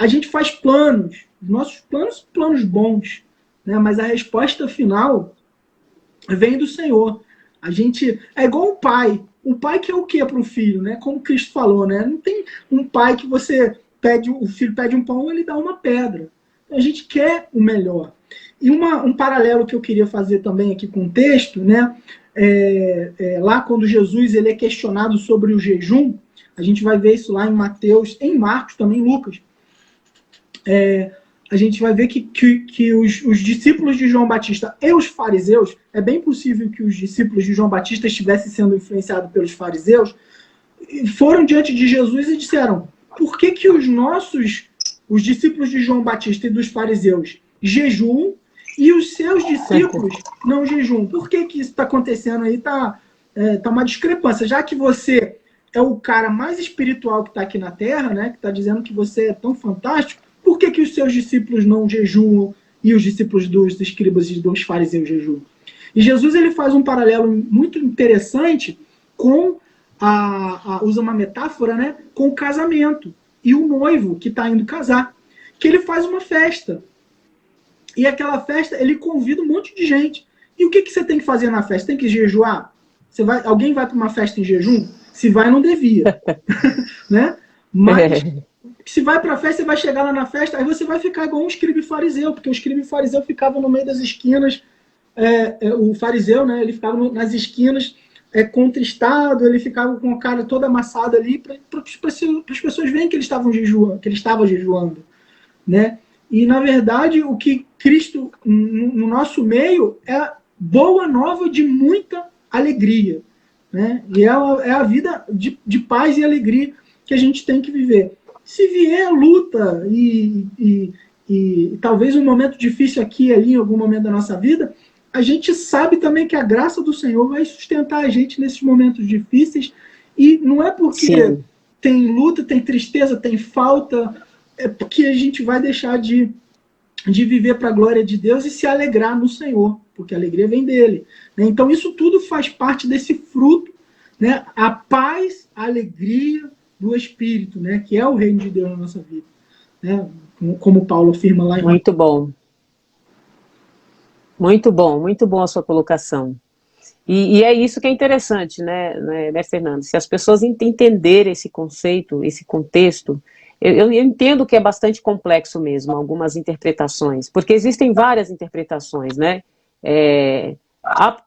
gente faz planos, nossos planos bons, né? Mas a resposta final vem do Senhor. A gente é igual o pai. O pai que é o que para o filho, né? Como Cristo falou, né? Não tem um pai que o filho pede um pão, ele dá uma pedra. A gente quer o melhor. E um paralelo que eu queria fazer também aqui com o texto, né? Lá quando Jesus ele é questionado sobre o jejum, a gente vai ver isso lá em Mateus, em Marcos, também Lucas. A gente vai ver que os discípulos de João Batista e os fariseus, é bem possível que os discípulos de João Batista estivessem sendo influenciados pelos fariseus, foram diante de Jesus e disseram, por que os discípulos de João Batista e dos fariseus jejuam e os seus discípulos não jejuam? Por que isso está acontecendo aí? Tá uma discrepância. Já que você é o cara mais espiritual que está aqui na Terra, né, que está dizendo que você é tão fantástico, por que os seus discípulos não jejuam e os discípulos dos escribas e dos fariseus jejuam? E Jesus ele faz um paralelo muito interessante com usa uma metáfora, né, com o casamento e o noivo que está indo casar, que ele faz uma festa. E aquela festa, ele convida um monte de gente. E o que você tem que fazer na festa? Tem que jejuar? Alguém vai para uma festa em jejum? Se vai, não devia. Né? Mas, se vai para a festa, você vai chegar lá na festa, aí você vai ficar igual um escriba e fariseu, porque o escriba e fariseu ficavam no meio das esquinas, o fariseu, né, ele ficava nas esquinas, contristado, ele ficava com a cara toda amassada ali, para as pessoas verem que ele estava jejuando, né? E, na verdade, o que Cristo, no nosso meio, é boa nova de muita alegria, né? E é a vida de paz e alegria que a gente tem que viver. Se vier luta e talvez um momento difícil aqui e ali, em algum momento da nossa vida, a gente sabe também que a graça do Senhor vai sustentar a gente nesses momentos difíceis, e não é porque Sim. tem luta, tem tristeza, tem falta, é porque a gente vai deixar de viver para a glória de Deus e se alegrar no Senhor, porque a alegria vem dele. Né? Então isso tudo faz parte desse fruto, né? A paz, a alegria do Espírito, né? Que é o reino de Deus na nossa vida. Né? Como Paulo afirma lá em... Muito bom, muito bom a sua colocação. E é isso que é interessante, né, Fernando? Se as pessoas entenderem esse conceito, esse contexto, eu entendo que é bastante complexo mesmo, algumas interpretações, porque existem várias interpretações, né?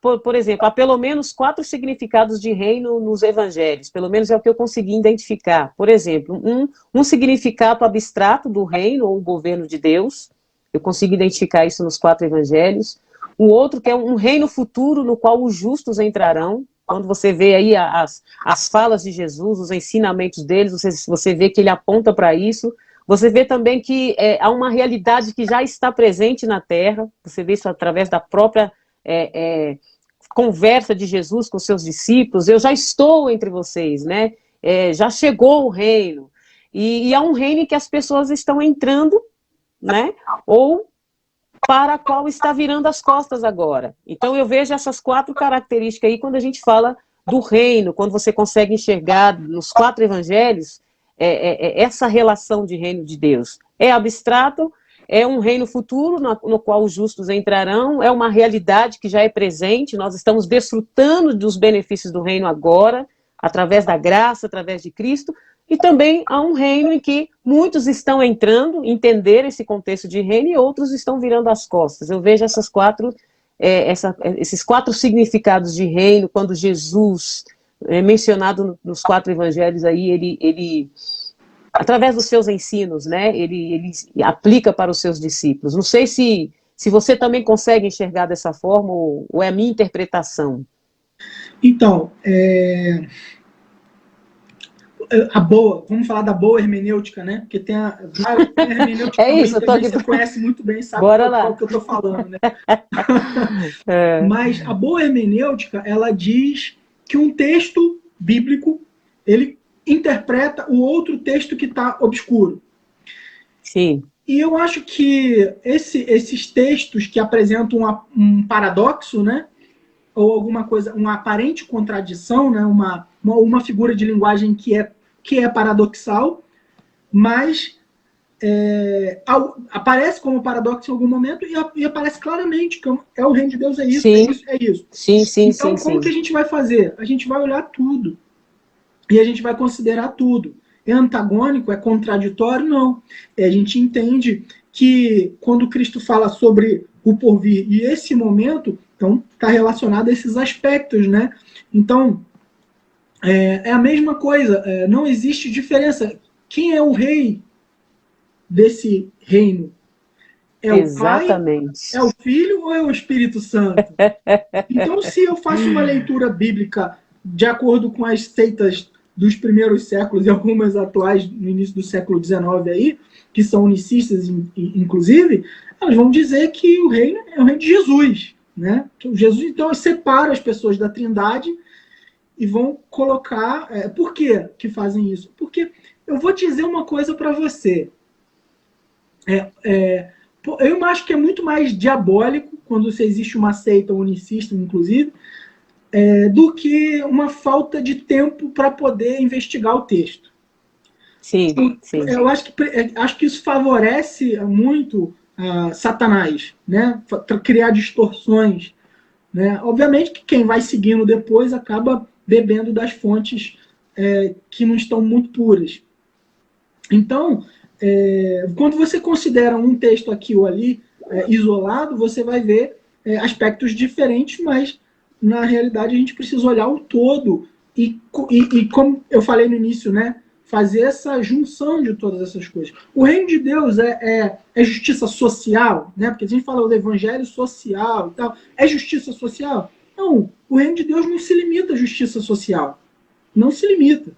Por exemplo, há pelo menos 4 significados de reino nos evangelhos, pelo menos é o que eu consegui identificar. Por exemplo, um significado abstrato do reino ou governo de Deus, eu consigo identificar isso nos 4 evangelhos. O outro que é um reino futuro no qual os justos entrarão. Quando você vê aí as falas de Jesus, os ensinamentos deles, você vê que ele aponta para isso. Você vê também que há uma realidade que já está presente na Terra. Você vê isso através da própria conversa de Jesus com seus discípulos. Eu já estou entre vocês, né? Já chegou o reino. E há um reino em que as pessoas estão entrando, né? Ou para a qual está virando as costas agora. Então eu vejo essas 4 características aí quando a gente fala do reino, quando você consegue enxergar nos 4 evangelhos essa relação de reino de Deus. É abstrato, é um reino futuro no qual os justos entrarão, é uma realidade que já é presente, nós estamos desfrutando dos benefícios do reino agora, através da graça, através de Cristo, e também há um reino em que muitos estão entrando, entender esse contexto de reino, e outros estão virando as costas. Eu vejo esses 4 significados de reino, quando Jesus é mencionado nos 4 evangelhos, aí ele através dos seus ensinos, né, ele aplica para os seus discípulos. Não sei se você também consegue enxergar dessa forma, ou é a minha interpretação. Então, vamos falar da boa hermenêutica, né? Porque tem a hermenêutica isso, que você conhece muito bem, sabe qual que eu estou falando, né? Mas a boa hermenêutica, ela diz que um texto bíblico, ele interpreta o outro texto que está obscuro. Sim. E eu acho que esses textos que apresentam um paradoxo, né? Ou alguma coisa, uma aparente contradição, né? Uma figura de linguagem que é paradoxal, mas aparece como paradoxo em algum momento e aparece claramente que é o reino de Deus, é isso, sim. é isso. Sim, então, como que a gente vai fazer? A gente vai olhar tudo. E a gente vai considerar tudo. É antagônico? É contraditório? Não. A gente entende que quando Cristo fala sobre o porvir e esse momento, então está relacionado a esses aspectos, né? Então, é a mesma coisa. Não existe diferença. Quem é o rei desse reino? É o Exatamente. Pai? É o Filho ou é o Espírito Santo? Então, se eu faço uma leitura bíblica de acordo com as seitas dos primeiros séculos e algumas atuais no início do século XIX aí, que são unicistas, inclusive, elas vão dizer que o reino é o reino de Jesus, né? Jesus, então, separa as pessoas da Trindade e vão colocar... por que fazem isso? Porque eu vou dizer uma coisa para você. Eu acho que é muito mais diabólico quando existe uma seita unicista, inclusive, do que uma falta de tempo para poder investigar o texto. Sim. Eu acho que isso favorece muito Satanás, né? Criar distorções. Né? Obviamente que quem vai seguindo depois acaba bebendo das fontes que não estão muito puras. Então, quando você considera um texto aqui ou ali isolado, você vai ver aspectos diferentes, mas na realidade a gente precisa olhar o todo e como eu falei no início, né, fazer essa junção de todas essas coisas. O reino de Deus é justiça social, né? Porque a gente fala do evangelho social e tal. É justiça social? Não, o reino de Deus não se limita à justiça social. Não se limita.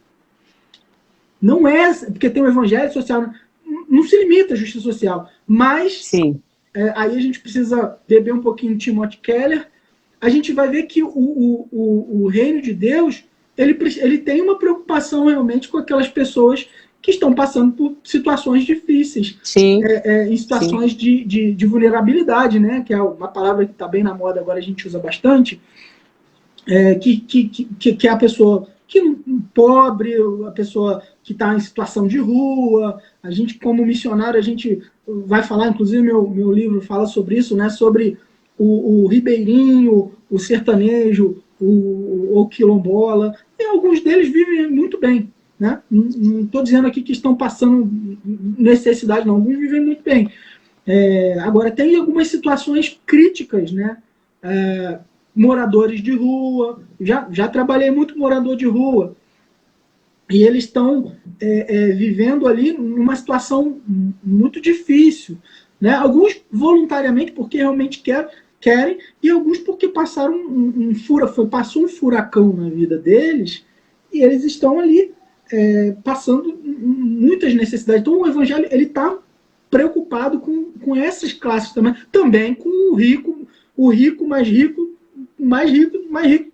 Não é, porque tem o evangelho social, não se limita à justiça social. Mas, Sim. aí a gente precisa beber um pouquinho de Timothy Keller, a gente vai ver que o reino de Deus, ele tem uma preocupação realmente com aquelas pessoas que estão passando por situações difíceis, Sim. em situações de vulnerabilidade, né? Que é uma palavra que está bem na moda agora, a gente usa bastante, que é a pessoa pobre, a pessoa que está em situação de rua. A gente, como missionário, a gente vai falar, inclusive meu livro fala sobre isso, né? Sobre o ribeirinho, o sertanejo, o quilombola, e alguns deles vivem muito bem, né? Não estou dizendo aqui que estão passando necessidade, não. Alguns vivem muito bem. Agora, tem algumas situações críticas, né? Moradores de rua, já trabalhei muito com morador de rua, e eles estão vivendo ali numa situação muito difícil, né? Alguns voluntariamente, porque realmente querem, e alguns porque passaram passou um furacão na vida deles, e eles estão ali passando muitas necessidades. Então o evangelho ele está preocupado com essas classes também com o rico mais rico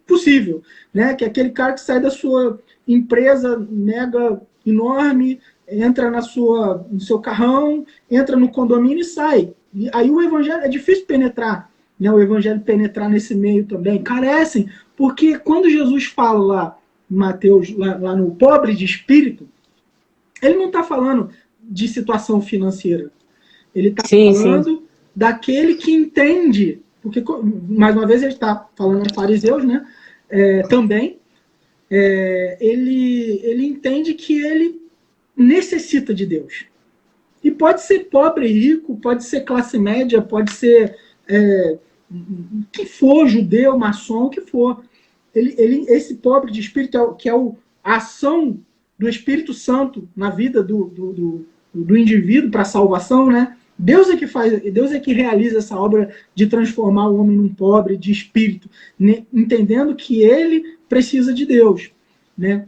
possível, né? Que é aquele cara que sai da sua empresa mega enorme, entra no seu carrão, entra no condomínio e sai. E aí o evangelho é difícil penetrar, né? O evangelho penetrar nesse meio também. Carecem, porque quando Jesus fala lá, Mateus, lá no pobre de espírito, ele não está falando de situação financeira. Ele está falando daquele que entende, porque, mais uma vez, ele está falando aos fariseus, né? Também. Ele entende que ele necessita de Deus. E pode ser pobre, rico, pode ser classe média, pode ser que for, judeu, maçom, o que for. Esse pobre de espírito, que é a ação do Espírito Santo na vida do indivíduo para a salvação, né? Deus é que faz, Deus é que realiza essa obra de transformar o homem num pobre de espírito, né? Entendendo que ele precisa de Deus, né?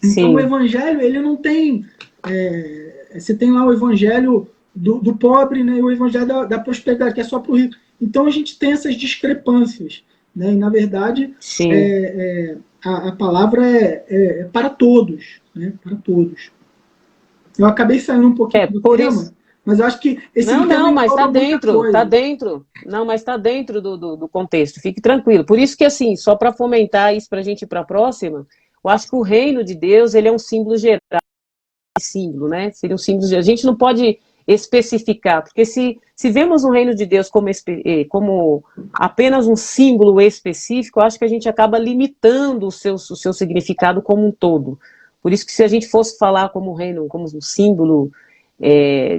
Então o evangelho, ele não tem... você tem lá o evangelho do pobre, né? E o evangelho da prosperidade, que é só para o rico. Então a gente tem essas discrepâncias, né? E na verdade a palavra é para todos, né? Para todos. Eu acabei saindo um pouquinho do tema, isso... mas eu acho que esse não, mas está dentro. Não, mas está dentro do contexto. Fique tranquilo. Por isso que, assim, só para fomentar isso para a gente ir para a próxima, eu acho que o reino de Deus, ele é um símbolo geral, símbolo, né? Seria um símbolo. A gente não pode especificar, porque se vemos o reino de Deus como apenas um símbolo específico, eu acho que a gente acaba limitando o seu significado como um todo. Por isso que, se a gente fosse falar como reino, como um símbolo,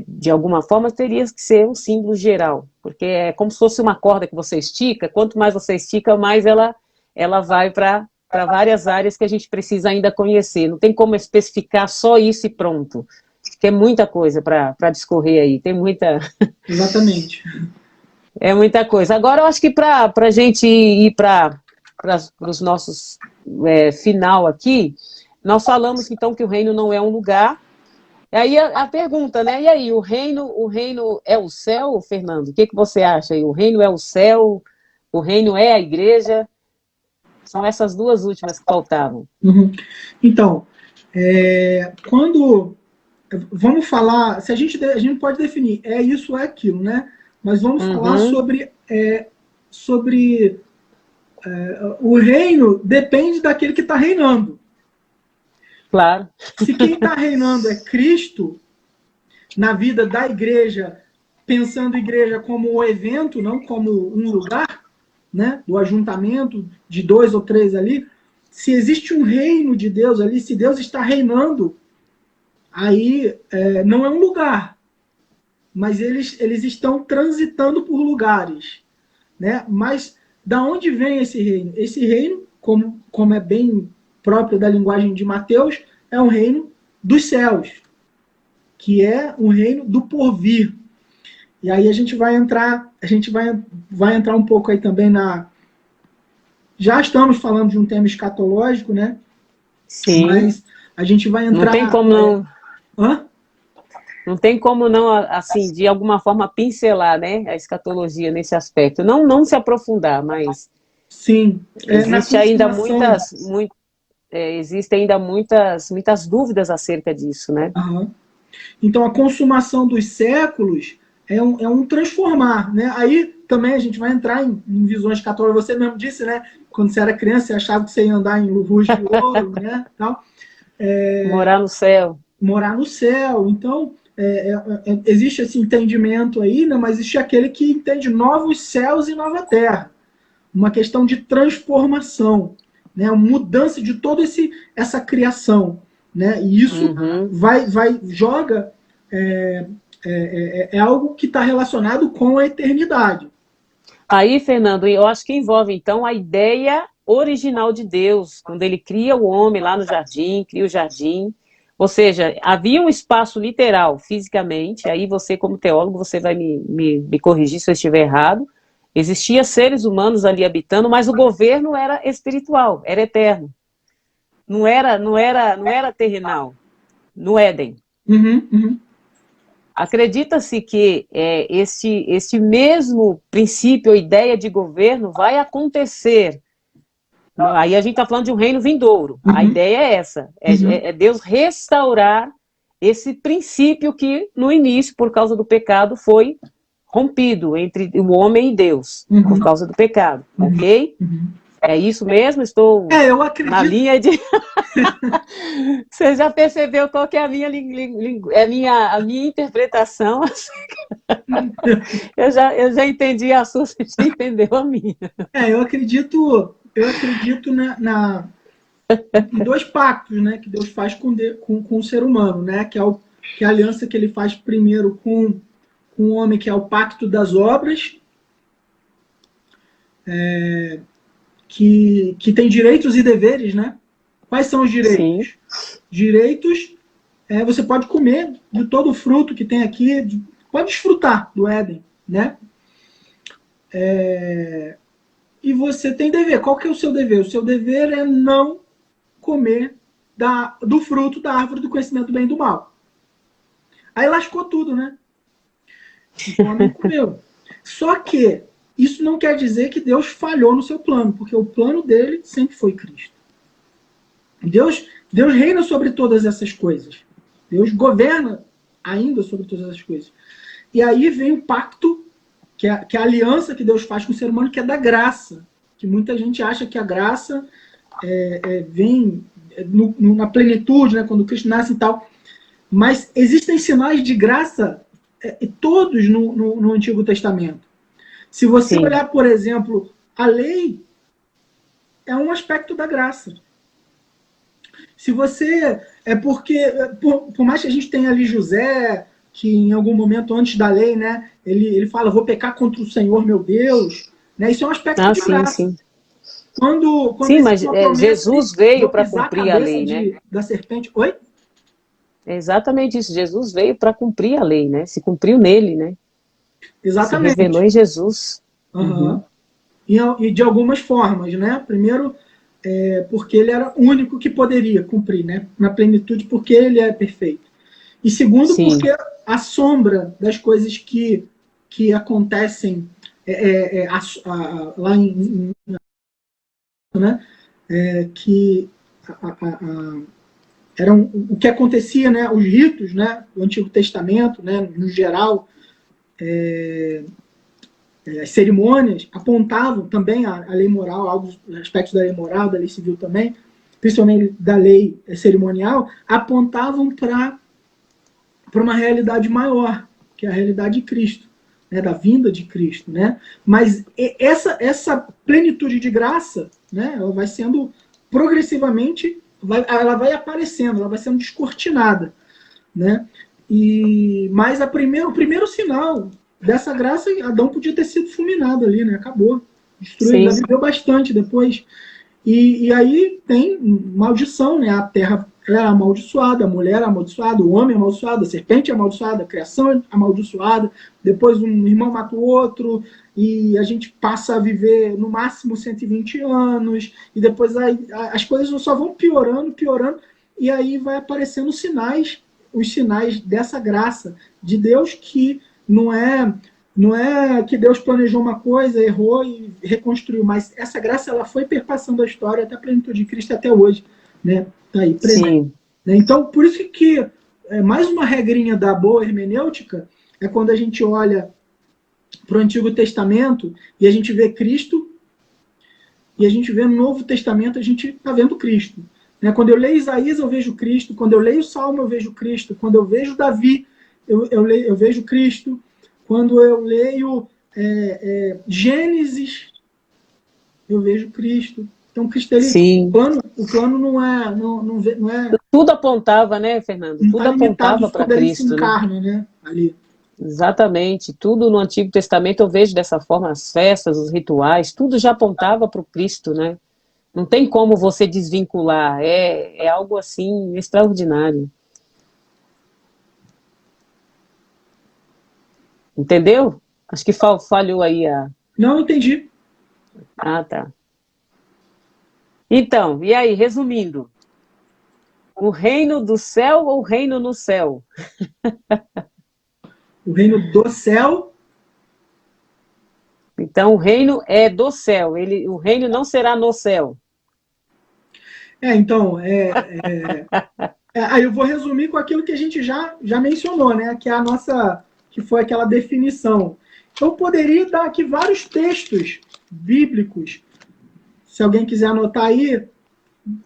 de alguma forma, teria que ser um símbolo geral, porque é como se fosse uma corda que você estica. Quanto mais você estica, mais ela vai para várias áreas que a gente precisa ainda conhecer. Não tem como especificar só isso e pronto, porque é muita coisa para discorrer aí, tem muita... Exatamente. É muita coisa. Agora, eu acho que para a gente ir para os nossos final aqui, nós falamos então que o reino não é um lugar. Aí a pergunta, né? E aí, o reino é o céu, Fernando? O que você acha aí? O reino é o céu? O reino é a igreja? São essas duas últimas que faltavam. Uhum. Então, quando... Vamos falar... a gente pode definir, isso ou é aquilo, né? Mas vamos falar sobre o reino depende daquele que está reinando. Claro. Se quem está reinando é Cristo, na vida da igreja, pensando a igreja como um evento, não como um lugar, né, do ajuntamento de 2 ou 3 ali, se existe um reino de Deus ali, se Deus está reinando, aí não é um lugar, mas eles estão transitando por lugares. né? Mas da onde vem esse reino? Esse reino, como é bem próprio da linguagem de Mateus, é um reino dos céus, que é um reino do porvir. E aí a gente vai entrar um pouco aí também na... Já estamos falando de um tema escatológico, né? Sim. Mas a gente vai entrar... Não tem como não... Hã? Não tem como não, assim, de alguma forma pincelar, né, a escatologia nesse aspecto. Não se aprofundar, mas sim, existem ainda muitas dúvidas acerca disso, né? Uhum. Então, a consumação dos séculos é um transformar, né? Aí também a gente vai entrar em visões católicas. Você mesmo disse, né? Quando você era criança, você achava que você ia andar em luz de ouro, né? Tal. Morar no céu. Morar no céu. Então, existe esse entendimento aí, né? Mas existe aquele que entende novos céus e nova terra. Uma questão de transformação, né? Uma mudança de toda essa criação, né? E isso joga... É algo que está relacionado com a eternidade. Aí, Fernando, eu acho que envolve, então, a ideia original de Deus, quando ele cria o homem lá no jardim, cria o jardim. Ou seja, havia um espaço literal, fisicamente, aí você, como teólogo, você vai me corrigir se eu estiver errado. Existia seres humanos ali habitando, mas o governo era espiritual, era eterno. Não era terrenal, no Éden. Acredita-se que este mesmo princípio, ideia de governo, vai acontecer. Aí a gente está falando de um reino vindouro. A ideia é essa: é Deus restaurar esse princípio que, no início, por causa do pecado, foi rompido entre o homem e Deus, por causa do pecado. Ok? É isso mesmo? Estou eu acredito... na linha de... Você já percebeu qual que é a minha interpretação? Eu já entendi a sua, você já entendeu a minha. Eu acredito em dois pactos, né, que Deus faz com o ser humano, né, que é a aliança que ele faz primeiro com o homem, que é o pacto das obras, que tem direitos e deveres, né? Quais são os direitos? Sim. Direitos, você pode comer de todo o fruto que tem aqui, pode desfrutar do Éden, né? E você tem dever. Qual que é o seu dever? O seu dever é não comer do fruto da árvore do conhecimento do bem e do mal. Aí lascou tudo, né? O homem comeu. Só que isso não quer dizer que Deus falhou no seu plano, porque o plano dele sempre foi Cristo. Deus reina sobre todas essas coisas. Deus governa ainda sobre todas essas coisas. E aí vem o pacto, que é a aliança que Deus faz com o ser humano, que é da graça. Que muita gente acha que a graça vem na plenitude, né, quando Cristo nasce e tal. Mas existem sinais de graça todos no Antigo Testamento. Se você olhar, por exemplo, a lei é um aspecto da graça. Se você... por mais que a gente tenha ali José, que em algum momento antes da lei, né, ele fala, vou pecar contra o Senhor, meu Deus. Né, isso é um aspecto de graça. Sim. Quando mas Jesus veio para cumprir a lei, né? Da serpente. Oi? É exatamente isso. Jesus veio para cumprir a lei, né? Se cumpriu nele, né? Exatamente. Se revelou em Jesus. E de algumas formas, né? Primeiro, porque ele era o único que poderia cumprir, né? Na plenitude, porque ele é perfeito. E segundo, porque a sombra das coisas que acontecem lá né? Que eram o que acontecia, né? Os ritos, né? Do Antigo Testamento, né? No geral, as cerimônias apontavam também a lei moral, alguns aspectos da lei moral, da lei civil também, principalmente da lei cerimonial, apontavam para uma realidade maior, que é a realidade de Cristo, né, da vinda de Cristo, né? Mas essa plenitude de graça, né, ela vai sendo progressivamente, ela vai aparecendo, ela vai sendo descortinada, né? Mas o primeiro sinal dessa graça, Adão podia ter sido fulminado ali, né? Acabou. Destruído. Sim. Ainda viveu bastante depois. E aí tem maldição, né? A terra era amaldiçoada, a mulher era amaldiçoada, o homem amaldiçoado, a serpente amaldiçoada, a criação amaldiçoada, depois um irmão mata o outro, e a gente passa a viver no máximo 120 anos, e depois as coisas só vão piorando, piorando, e aí vai aparecendo sinais, os sinais dessa graça de Deus que não é que Deus planejou uma coisa, errou e reconstruiu, mas essa graça ela foi perpassando a história até a plenitude de Cristo até hoje, né? Tá aí, presente. Sim. Então, por isso que mais uma regrinha da boa hermenêutica é quando a gente olha para o Antigo Testamento e a gente vê Cristo e a gente vê no Novo Testamento a gente está vendo Cristo. Né? Quando eu leio Isaías eu vejo Cristo, quando eu leio Salmo eu vejo Cristo, quando eu vejo Davi eu vejo Cristo, quando eu leio Gênesis eu vejo Cristo. Então, Cristo, Sim. o plano não é. Tudo apontava, né, Fernando? Não está Tudo limitado apontava para quando ele se Cristo, né? encarna, né? Ali. Exatamente. Tudo no Antigo Testamento eu vejo dessa forma, as festas, os rituais, tudo já apontava para o Cristo, né? Não tem como você desvincular. É algo assim extraordinário. Entendeu? Acho que falhou aí a. Não entendi. Ah, tá. Então, e aí, resumindo, o reino do céu ou o reino no céu? O reino do céu. Então, o reino é do céu, o reino não será no céu. Então, aí eu vou resumir com aquilo que a gente já mencionou, né? Que é a nossa, que foi aquela definição. Eu poderia dar aqui vários textos bíblicos. Se alguém quiser anotar aí,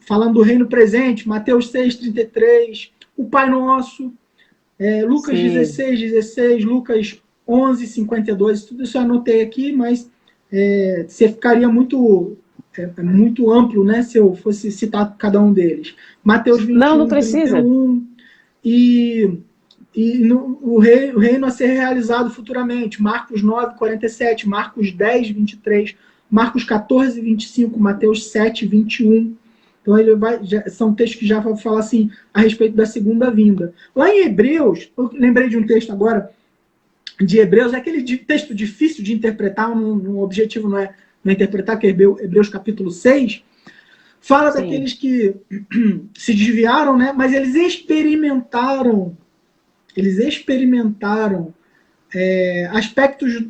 falando do reino presente, Mateus 6:33, o Pai Nosso, Lucas Sim. 16:16, Lucas 11:52, tudo isso eu anotei aqui, mas você ficaria muito amplo, né, se eu fosse citar cada um deles. Mateus Não 21, precisa. 31, o reino a ser realizado futuramente, Marcos 9:47, Marcos 10:23, Marcos 14:25, Mateus 7:21. Então são textos que já falam assim a respeito da segunda vinda. Lá em Hebreus, eu lembrei de um texto agora de Hebreus, é aquele texto difícil de interpretar, o objetivo não é interpretar, que é Hebreus capítulo 6, fala Sim. daqueles que se desviaram, né? Mas eles experimentaram aspectos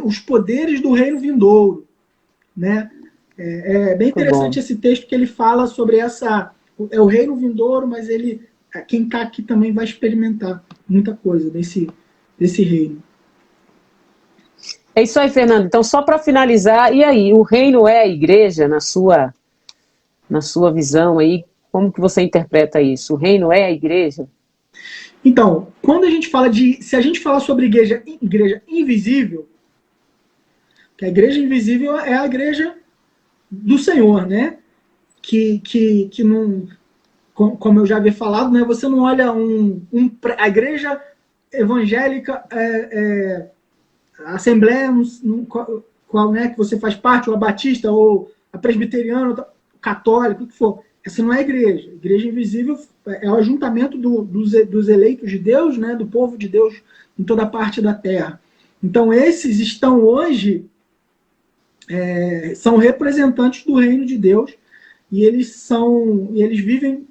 os poderes do reino vindouro, né? É bem interessante esse texto que ele fala sobre o reino vindouro, mas quem está aqui também vai experimentar muita coisa desse reino. É isso aí, Fernando. Então, só para finalizar, e aí, o reino é a igreja, na sua visão aí, como que você interpreta isso? O reino é a igreja? Então, quando a gente fala se a gente falar sobre igreja invisível, que a igreja invisível é a igreja do Senhor, né? Que não, como eu já havia falado, né? Você não olha a igreja evangélica, a assembleia, qual, né, que você faz parte, ou a batista, ou a presbiteriana, católica, o que for. Essa não é a igreja. A igreja invisível é o ajuntamento dos eleitos de Deus, né, do povo de Deus em toda parte da terra. Então, esses estão hoje, são representantes do reino de Deus, e eles vivem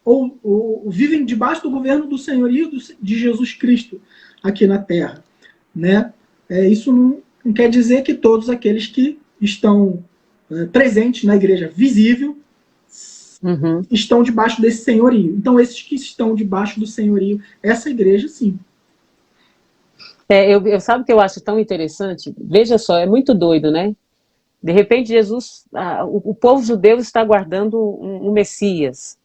ou vivem debaixo do governo do senhorio de Jesus Cristo aqui na terra, né? Isso não quer dizer que todos aqueles que estão presentes na igreja visível estão debaixo desse senhorio. Então, esses que estão debaixo do senhorio, essa igreja, sim. Sabe o que eu acho tão interessante? Veja só, é muito doido, né? De repente, Jesus, o povo judeu está aguardando um Messias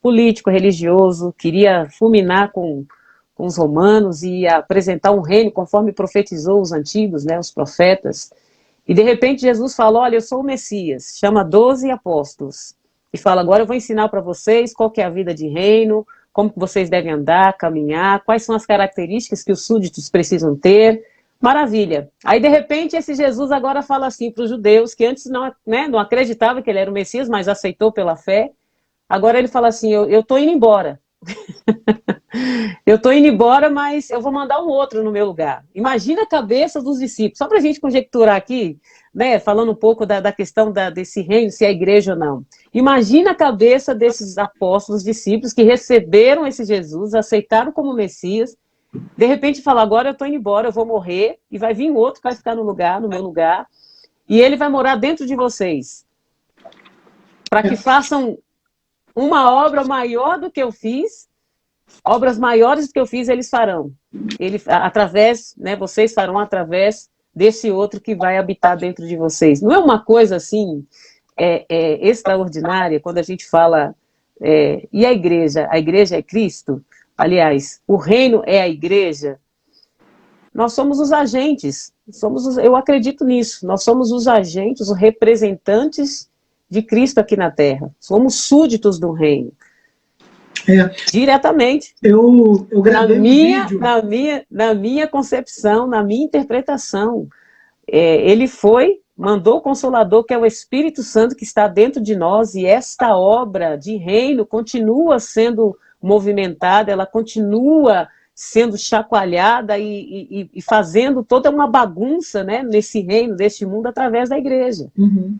político, religioso, queria fulminar com os romanos e apresentar um reino conforme profetizou os antigos, né, os profetas. E de repente Jesus fala, olha, eu sou o Messias, chama 12 apóstolos e fala, agora eu vou ensinar para vocês qual que é a vida de reino, como que vocês devem andar, caminhar, quais são as características que os súditos precisam ter. Maravilha. Aí, de repente, esse Jesus agora fala assim para os judeus, que antes não, né, não acreditava que ele era o Messias, mas aceitou pela fé. Agora ele fala assim, eu estou indo embora. Eu estou indo embora, mas eu vou mandar um outro no meu lugar. Imagina a cabeça dos discípulos. Só para a gente conjecturar aqui, né, falando um pouco da questão desse reino, se é igreja ou não. Imagina a cabeça desses apóstolos, discípulos, que receberam esse Jesus, aceitaram como Messias, de repente fala, agora eu estou indo embora, eu vou morrer, e vai vir outro que vai ficar no meu lugar, e ele vai morar dentro de vocês, para que façam uma obra maior do que eu fiz, obras maiores do que eu fiz, eles farão. Através, né, vocês farão através desse outro que vai habitar dentro de vocês. Não é uma coisa assim extraordinária quando a gente fala e a igreja? A igreja é Cristo? Aliás, o reino é a igreja? Nós somos os agentes, eu acredito nisso, nós somos os agentes, os representantes de Cristo aqui na Terra. Somos súditos do reino. Diretamente. Eu gravei um vídeo. Na minha concepção, na minha interpretação, ele mandou o Consolador, que é o Espírito Santo que está dentro de nós, e esta obra de reino continua sendo movimentada, ela continua sendo chacoalhada e fazendo toda uma bagunça, né, nesse reino, neste mundo, através da igreja. Uhum.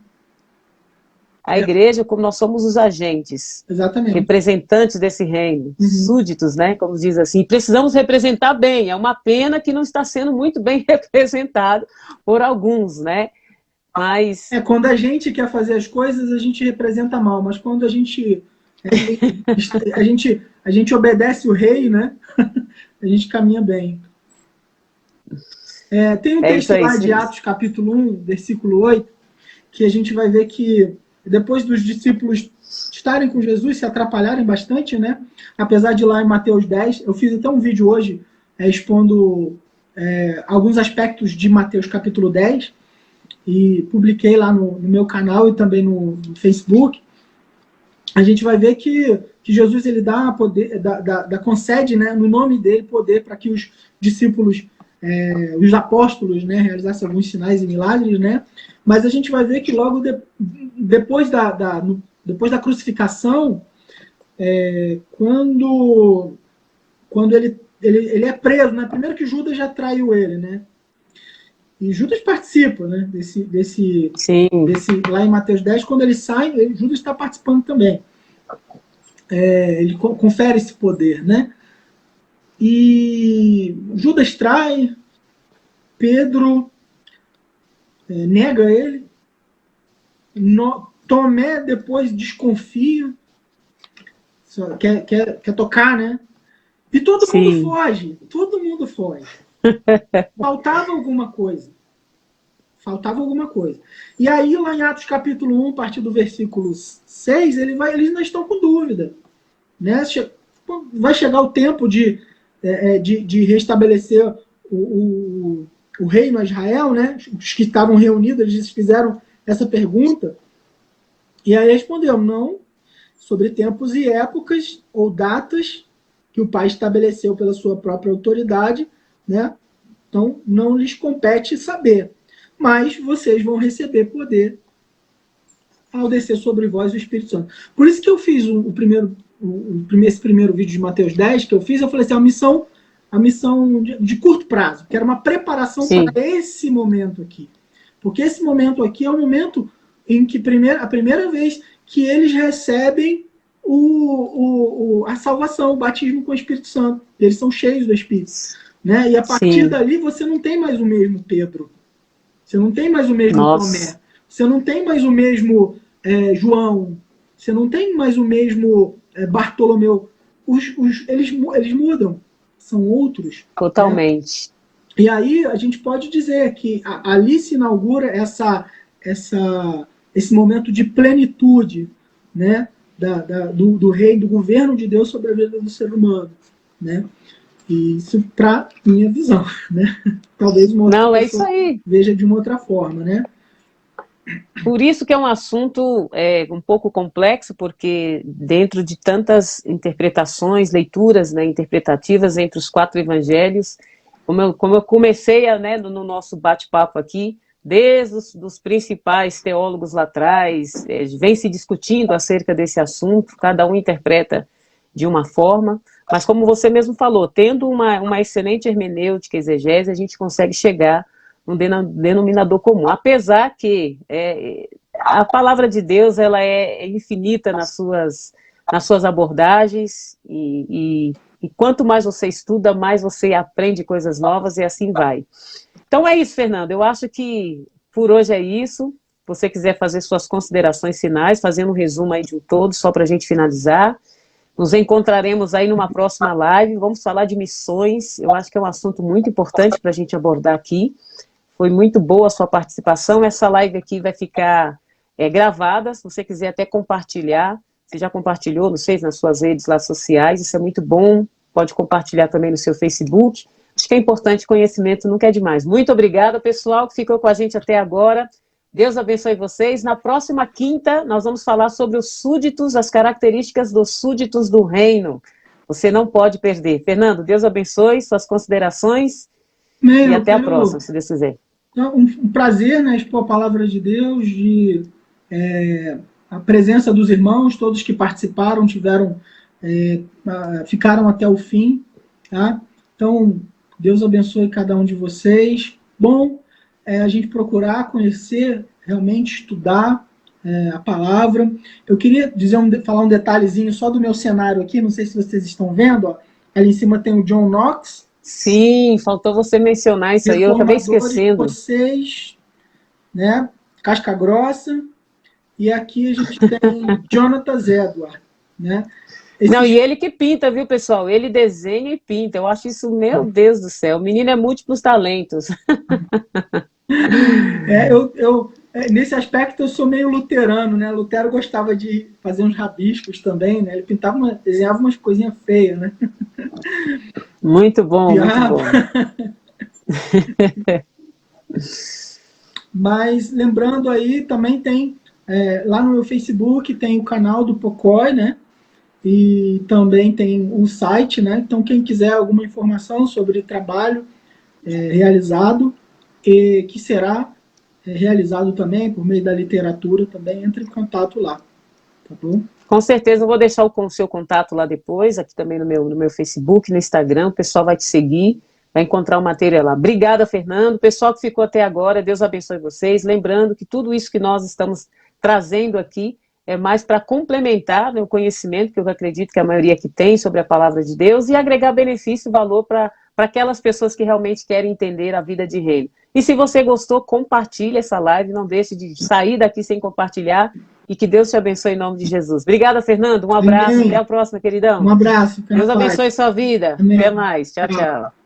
A igreja, como nós somos os agentes, exatamente, representantes desse reino, súditos, né, como diz assim, precisamos representar bem. É uma pena que não está sendo muito bem representado por alguns, né? Mas quando a gente quer fazer as coisas, a gente representa mal, mas quando a gente obedece o rei, né? A gente caminha bem. Tem um texto lá de Atos, capítulo 1, versículo 8, que a gente vai ver que depois dos discípulos estarem com Jesus, se atrapalharem bastante, né? Apesar de lá em Mateus 10, eu fiz até um vídeo hoje expondo alguns aspectos de Mateus capítulo 10, e publiquei lá no meu canal e também no Facebook. A gente vai ver que Jesus ele concede, né, no nome dele poder para que os discípulos, os apóstolos, né, realizassem alguns sinais e milagres, né? Mas a gente vai ver que logo depois da crucificação, quando ele é preso, né? Primeiro que Judas já traiu ele, né? E Judas participa, né, desse lá em Mateus 10, quando ele sai, Judas está participando também. Ele confere esse poder, né? E Judas trai, Pedro nega ele, Tomé depois desconfia, quer tocar, né? E todo mundo foge. Faltava alguma coisa. E aí, lá em Atos capítulo 1, a partir do versículo 6, eles ainda estão com dúvida. Né? Vai chegar o tempo de restabelecer o reino a Israel, né? Os que estavam reunidos, eles fizeram essa pergunta. E aí respondeu, não, sobre tempos e épocas ou datas que o Pai estabeleceu pela sua própria autoridade, né? Então, não lhes compete saber. Mas vocês vão receber poder ao descer sobre vós o Espírito Santo. Por isso que eu fiz esse primeiro vídeo de Mateus 10, que eu falei assim, a missão de curto prazo, que era uma preparação para esse momento aqui. Porque esse momento aqui é o momento em que a primeira vez que eles recebem a salvação, o batismo com o Espírito Santo. Eles são cheios do Espírito. Né? E a partir dali você não tem mais o mesmo Pedro. Você não tem mais o mesmo Tomé. Você não tem mais o mesmo João. Você não tem mais o mesmo Bartolomeu. Eles mudam. São outros. Totalmente. Né? E aí a gente pode dizer que ali se inaugura esse momento de plenitude, né? do reino, do governo de Deus sobre a vida do ser humano. Né? E isso para minha visão, né? Talvez uma outra pessoa veja de uma outra forma, né? Por isso que é um assunto um pouco complexo, porque dentro de tantas interpretações, leituras, né, interpretativas entre os 4 evangelhos, como eu comecei né, no nosso bate-papo aqui, desde os principais teólogos lá atrás, vem se discutindo acerca desse assunto, cada um interpreta de uma forma, mas como você mesmo falou, tendo uma excelente hermenêutica, exegese, a gente consegue chegar um denominador comum, apesar que a palavra de Deus ela é infinita nas suas abordagens e quanto mais você estuda, mais você aprende coisas novas e assim vai. Então é isso, Fernando, eu acho que por hoje é isso. Se você quiser fazer suas considerações finais, fazendo um resumo aí de um todo, só para a gente finalizar. Nos encontraremos aí numa próxima live, vamos falar de missões, eu acho que é um assunto muito importante para a gente abordar aqui. Foi muito boa a sua participação. Essa live aqui vai ficar gravada, se você quiser até compartilhar. Você já compartilhou, não sei, nas suas redes lá sociais, isso é muito bom. Pode compartilhar também no seu Facebook. Acho que é importante, conhecimento nunca é demais. Muito obrigada, pessoal, que ficou com a gente até agora. Deus abençoe vocês. Na próxima quinta, nós vamos falar sobre os súditos, as características dos súditos do reino. Você não pode perder. Fernando, Deus abençoe, suas considerações. E até a próxima, se Deus quiser. Um prazer, né, expor a palavra de Deus, a presença dos irmãos, todos que participaram, ficaram até o fim, tá? Então, Deus abençoe cada um de vocês. Bom, a gente procurar conhecer, realmente estudar a palavra. Eu queria falar um detalhezinho só do meu cenário aqui, não sei se vocês estão vendo, ó. Ali em cima tem o John Knox. Sim, faltou você mencionar isso aí, eu acabei esquecendo. Vocês, né, Casca Grossa, e aqui a gente tem Jonathan Edwards, né? Não, e ele que pinta, viu, pessoal? Ele desenha e pinta, eu acho isso, meu Deus do céu, o menino é múltiplos talentos. Nesse aspecto eu sou meio luterano, né? Lutero gostava de fazer uns rabiscos também, né? Ele desenhava umas coisinhas feias, né? Muito bom, muito bom. Mas lembrando aí, também tem lá no meu Facebook tem o canal do Pocói, né? E também tem o site, né? Então quem quiser alguma informação sobre trabalho realizado e que será realizado também por meio da literatura, também entre em contato lá, tá bom? Com certeza eu vou deixar o seu contato lá depois, aqui também no meu Facebook, no Instagram, o pessoal vai te seguir, vai encontrar o material lá. Obrigada, Fernando. Pessoal que ficou até agora, Deus abençoe vocês. Lembrando que tudo isso que nós estamos trazendo aqui é mais para complementar, né, o conhecimento que eu acredito que a maioria aqui tem sobre a palavra de Deus e agregar benefício e valor para aquelas pessoas que realmente querem entender a vida de reino. E se você gostou, compartilhe essa live, não deixe de sair daqui sem compartilhar e que Deus te abençoe em nome de Jesus. Obrigada, Fernando. Um abraço. Amém. Até a próxima, queridão. Um abraço. Deus abençoe sua vida. Amém. Até mais. Tchau, tchau.